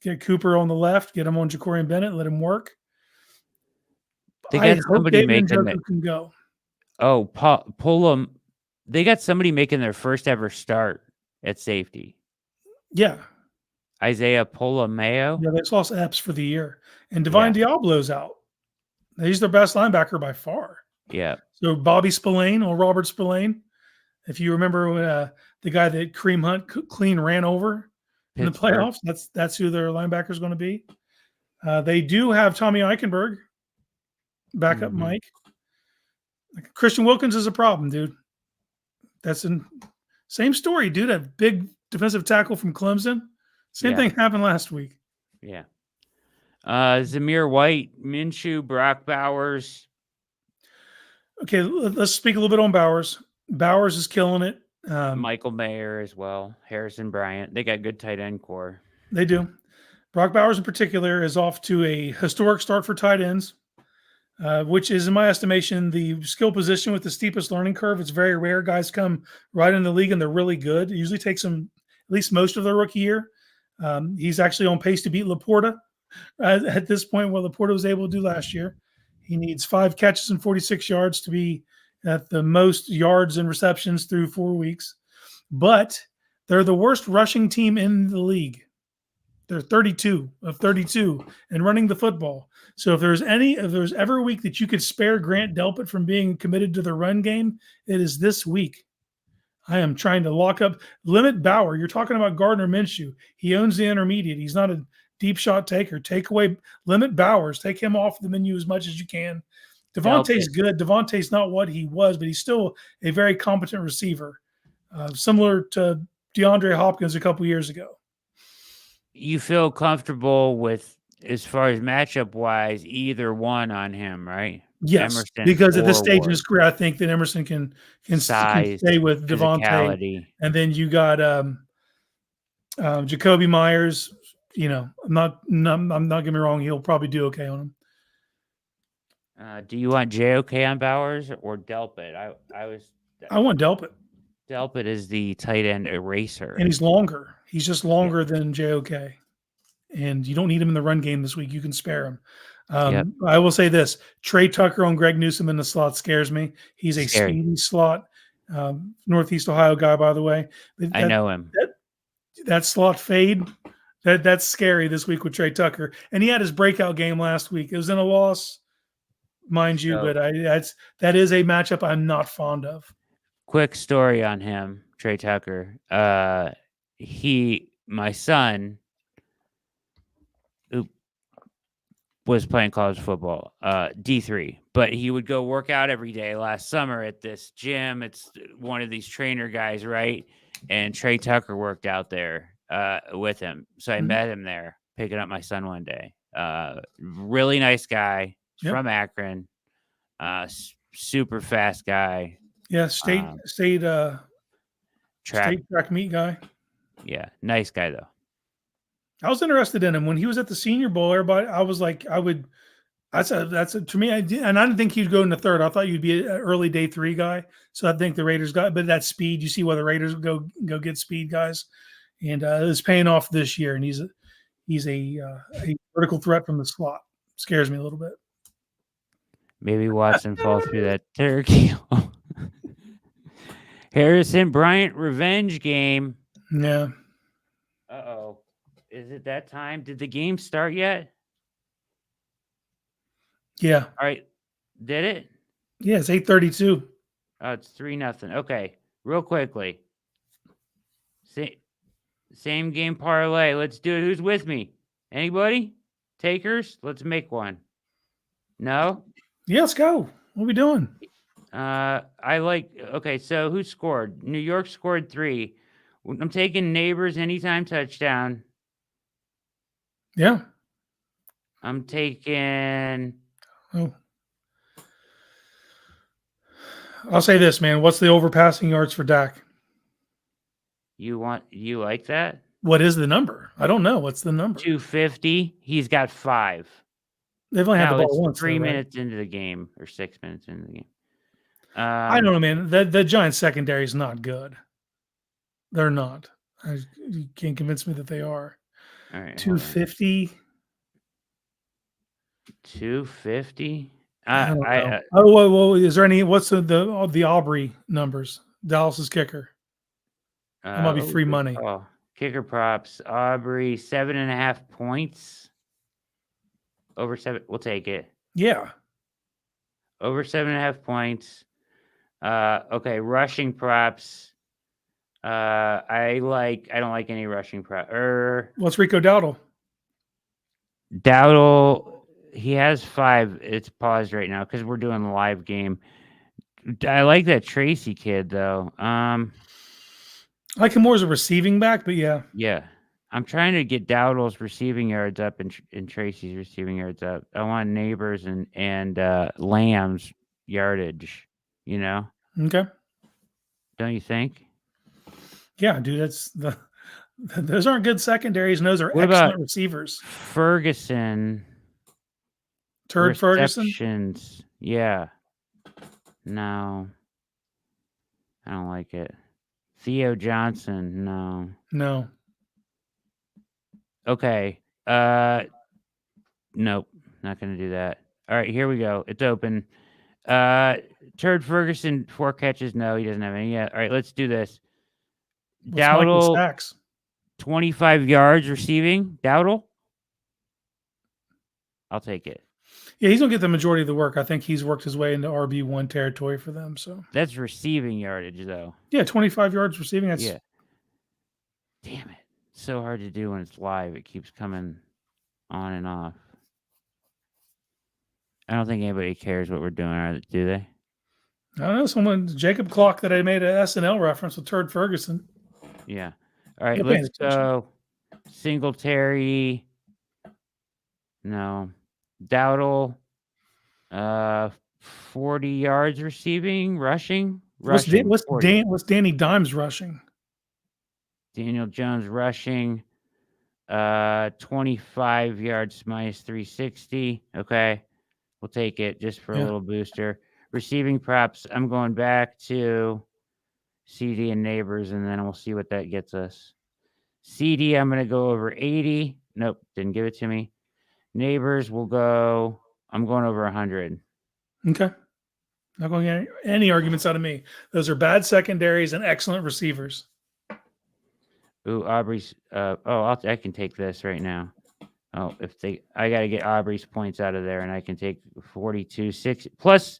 Get Cooper on the left, get him on Jacorian Bennett, let him work. They got somebody making that can go. Oh, Pullum. They got somebody making their first ever start at safety. Yeah. Isaiah Polamayo. Yeah, they lost Epps for the year. And Divine Diablo's out. He's their best linebacker by far. Yeah. So Bobby Spillane or Robert Spillane, if you remember the guy that Kareem Hunt clean ran over in the playoffs, that's who their linebacker is going to be. They do have Tommy Eichenberg, backup Mike. Christian Wilkins is a problem, dude. That's the same story, dude. A big defensive tackle from Clemson. Same thing happened last week. Yeah. Zamir White, Minshew, Brock Bowers. Okay, let's speak a little bit on Bowers. Bowers is killing it. Michael Mayer as well. Harrison Bryant. They got good tight end core. They do. Brock Bowers in particular is off to a historic start for tight ends, which is, in my estimation, the skill position with the steepest learning curve. It's very rare guys come right in the league and they're really good. It usually takes them at least most of their rookie year. He's actually on pace to beat Laporta at this point, what Laporta was able to do last year. He needs 5 catches and 46 yards to be at the most yards and receptions through 4 weeks. But they're the worst rushing team in the league. They're 32 of 32 and running the football. So if there's ever a week that you could spare Grant Delpit from being committed to the run game, it is this week. I am trying to limit Bauer. You're talking about Gardner Minshew. He owns the intermediate. He's not a deep shot taker. Limit Bowers. Take him off the menu as much as you can. Devontae's good. Devontae's not what he was, but he's still a very competent receiver, similar to DeAndre Hopkins a couple years ago. You feel comfortable with, as far as matchup wise, either one on him, right? Yes, Emerson because at this stage Ward. in his career, I think that Emerson can stay with Devontae, and then you got Jacoby Myers. You know, I'm not getting me wrong. He'll probably do okay on him. Do you want JOK on Bowers or Delpit? I want Delpit. Delpit is the tight end eraser, and he's longer. He's just longer than JOK, and you don't need him in the run game this week. You can spare him. I will say this: Trey Tucker on Greg Newsome in the slot scares me. He's a speedy slot, Northeast Ohio guy, by the way. I know him. That slot fade, that's scary this week with Trey Tucker. And he had his breakout game last week. It was in a loss, mind you, but that is a matchup I'm not fond of. Quick story on him, Trey Tucker. My son, was playing college football, D3, but he would go work out every day last summer at this gym. It's one of these trainer guys, right? And Trey Tucker worked out there with him. So I met him there, picking up my son one day. Really nice guy from Akron, super fast guy. Yeah, state track meet guy. Yeah, nice guy though. I was interested in him when he was at the Senior Bowl. Everybody, I was like, to me. I didn't think he'd go in the third. I thought you'd be an early day 3 guy. So I think the Raiders got, but that speed, you see why the Raiders go get speed guys, and it's paying off this year. And he's a vertical threat from the slot. Scares me a little bit. Maybe Watson falls through that turkey. Harrison Bryant revenge game. Yeah. Uh-oh. Is it that time? Did the game start yet? Yeah. All right. Did it? Yeah. It's 8:32. Oh, it's 3-0. Okay. Real quickly. Same game parlay. Let's do it. Who's with me? Anybody? Takers? Let's make one. No? Yeah. Let's go. What are we doing? Okay, so who scored? New York scored 3. I'm taking Neighbors anytime touchdown. Yeah. I'm taking Oh. I'll say this, man. What's the overpassing yards for Dak? you like that? What is the number? I don't know. What's the number? 250. He's got 5. They've only had the Now ball it's once. 3 though, right? minutes into the game or 6 minutes into the game. I don't know, man. The Giants secondary is not good. They're not. You can't convince me that they are. All right, 250. 250. I don't know. Whoa. Is there any? What's the Aubrey numbers? Dallas's kicker. That might be free money. Oh, kicker props. Aubrey 7.5 points. Over 7. We'll take it. Yeah. Over 7.5 points. Okay, rushing props. I don't like any rushing prop. What's Rico Dowdle? Dowdle, he has 5. It's paused right now because we're doing the live game. I like that Tracy kid though. I like him more as a receiving back, but yeah. Yeah. I'm trying to get Dowdle's receiving yards up and Tracy's receiving yards up. I want Neighbors and Lamb's yardage, you know? Okay. Don't you think? Yeah, dude, those aren't good secondaries, and those are What excellent about receivers. Ferguson. Turd Ferguson? Receptions. Yeah. No. I don't like it. Theo Johnson. No. No. Okay. Nope. Not gonna do that. All right, here we go. It's open. Turd Ferguson, 4 catches. No, he doesn't have any yet. All right, let's do this. What's Michael Dowdle, Sacks? 25 yards receiving. Dowdle? I'll take it. Yeah, he's gonna get the majority of the work. I think he's worked his way into RB1 territory for them. So That's receiving yardage, though. yeah, 25 yards receiving. That's Yeah. Damn it. So hard to do when it's live. It keeps coming on and off. I don't think anybody cares what we're doing, do they? I don't know. Jacob Clock that I made an SNL reference with Turd Ferguson. Yeah. All right, You're paying let's go. Singletary. No. Dowdle. 40 yards receiving, rushing. What's 40. Danny Dimes rushing? Daniel Jones rushing. 25 yards minus 360. Okay. We'll take it just for a little booster. Receiving props. I'm going back to CD and Neighbors, and then we'll see what that gets us. CD, I'm going to go over 80. Nope, didn't give it to me. Neighbors will go. I'm going over 100. Okay. Not going to get any arguments out of me. Those are bad secondaries and excellent receivers. Ooh, Aubrey's. I can take this right now. Oh, I got to get Aubrey's points out of there, and I can take 42.60 plus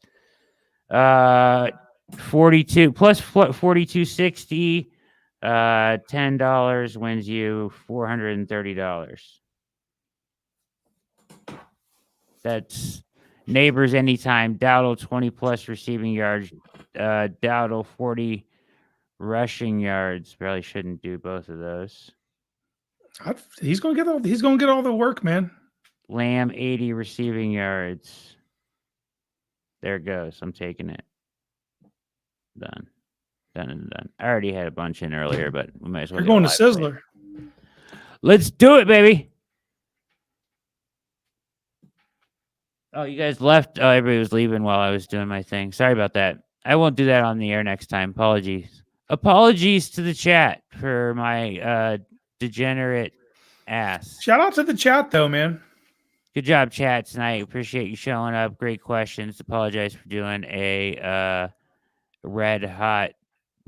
42 plus 42.60. $10 wins you $430. That's Neighbors anytime. Dowdle 20 plus receiving yards. Dowdle 40 rushing yards. Probably shouldn't do both of those. He's going to get all the work, man. Lamb 80 receiving yards. There it goes. I'm taking it. Done. I already had a bunch in earlier, but we might as well. You're going to Sizzler. Let's do it, baby. Oh, you guys left. Oh, everybody was leaving while I was doing my thing. Sorry about that. I won't do that on the air next time. Apologies to the chat for my degenerate ass. Shout out to the chat, though, man. Good job, chat, tonight. Appreciate you showing up. Great questions. Apologize for doing a red hot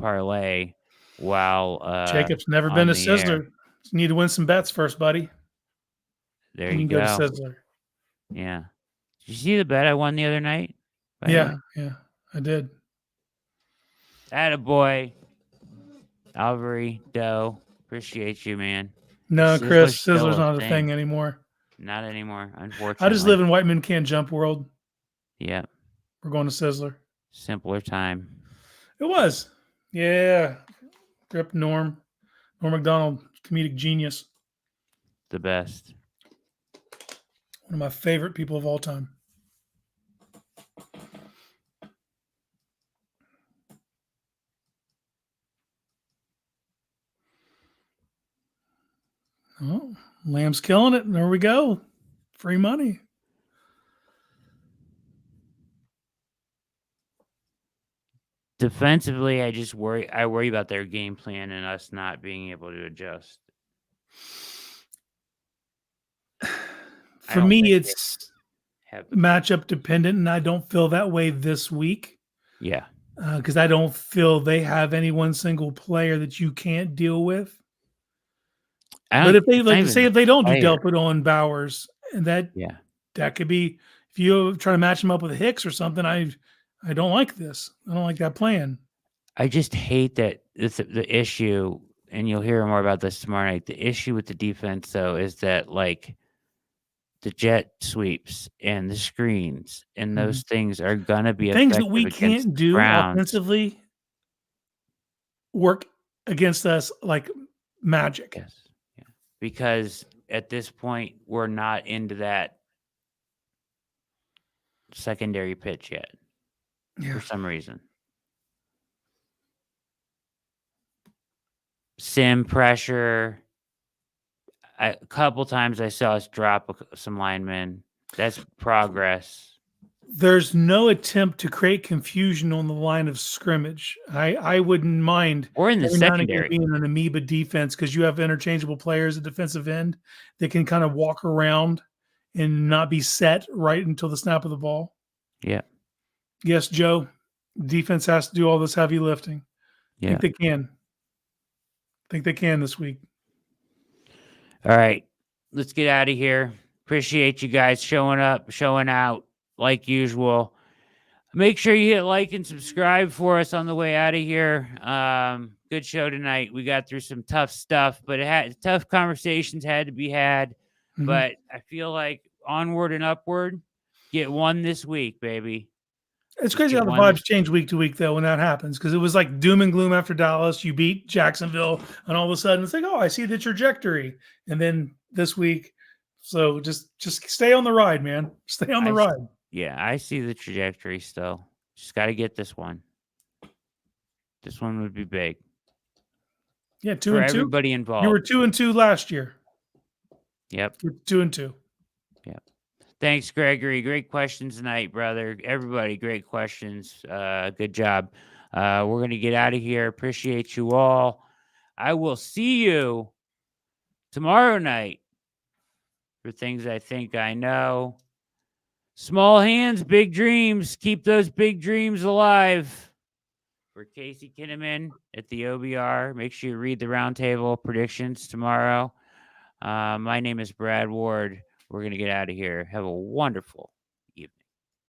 parlay while Jacob's never on been a the air. Sizzler. You need to win some bets first, buddy. There And you you can go. go to Sizzler. Yeah. Did you see the bet I won the other night? by the Yeah, way? yeah, I did. Attaboy. Alvary Doe. Appreciate you, man. No, Sizzler's Chris, still Sizzler's a not a thing. thing anymore. Not anymore, unfortunately. I just live in White Man Can't Jump world. Yep. We're going to Sizzler. Simpler time. It was. Yeah. Rip Norm. Norm MacDonald, comedic genius. The best. One of my favorite people of all time. Oh, Lamb's killing it. There we go. Free money. Defensively, I worry about their game plan and us not being able to adjust. For me, it's matchup dependent, and I don't feel that way this week. Yeah. Because I don't feel they have any one single player that you can't deal with. But if they if they don't do Delpito and Bowers, and that could be, if you try to match them up with Hicks or something, I don't like this. I don't like that plan. I just hate that the issue, and you'll hear more about this tomorrow night. The issue with the defense, though, is that like the jet sweeps and the screens and those things are gonna be things that we can't do offensively work against us like magic. Yes. Yeah. Because at this point, we're not into that secondary pitch yet. For some reason. Sim pressure. A couple times I saw us drop some linemen. That's progress. There's no attempt to create confusion on the line of scrimmage. I wouldn't mind. Or in the secondary. Being an amoeba defense, because you have interchangeable players at defensive end that can kind of walk around and not be set right until the snap of the ball. Yeah. Yes, Joe. Defense has to do all this heavy lifting. Yeah. I think they can this week. All right. Let's get out of here. Appreciate you guys showing up, showing out like usual. Make sure you hit like and subscribe for us on the way out of here. Good show tonight. We got through some tough stuff, but tough conversations had to be had. Mm-hmm. But I feel like onward and upward. Get one this week, baby. It's crazy how the vibes change week to week, though, when that happens, because it was like doom and gloom after Dallas. You beat Jacksonville, and all of a sudden it's like, oh, I see the trajectory. And then this week, so just stay on the ride, man. Stay on the ride. Yeah, I see the trajectory still. Just got to get this one. This one would be big. Yeah, 2-2. For everybody involved. You were 2-2 last year. Yep. 2-2. Yep. Thanks, Gregory. Great questions tonight, brother. Everybody, great questions. Good job. We're going to get out of here. Appreciate you all. I will see you tomorrow night for things I think I know. Small hands, big dreams. Keep those big dreams alive. For Casey Kinnamon at the OBR, make sure you read the roundtable predictions tomorrow. My name is Brad Ward. We're going to get out of here. Have a wonderful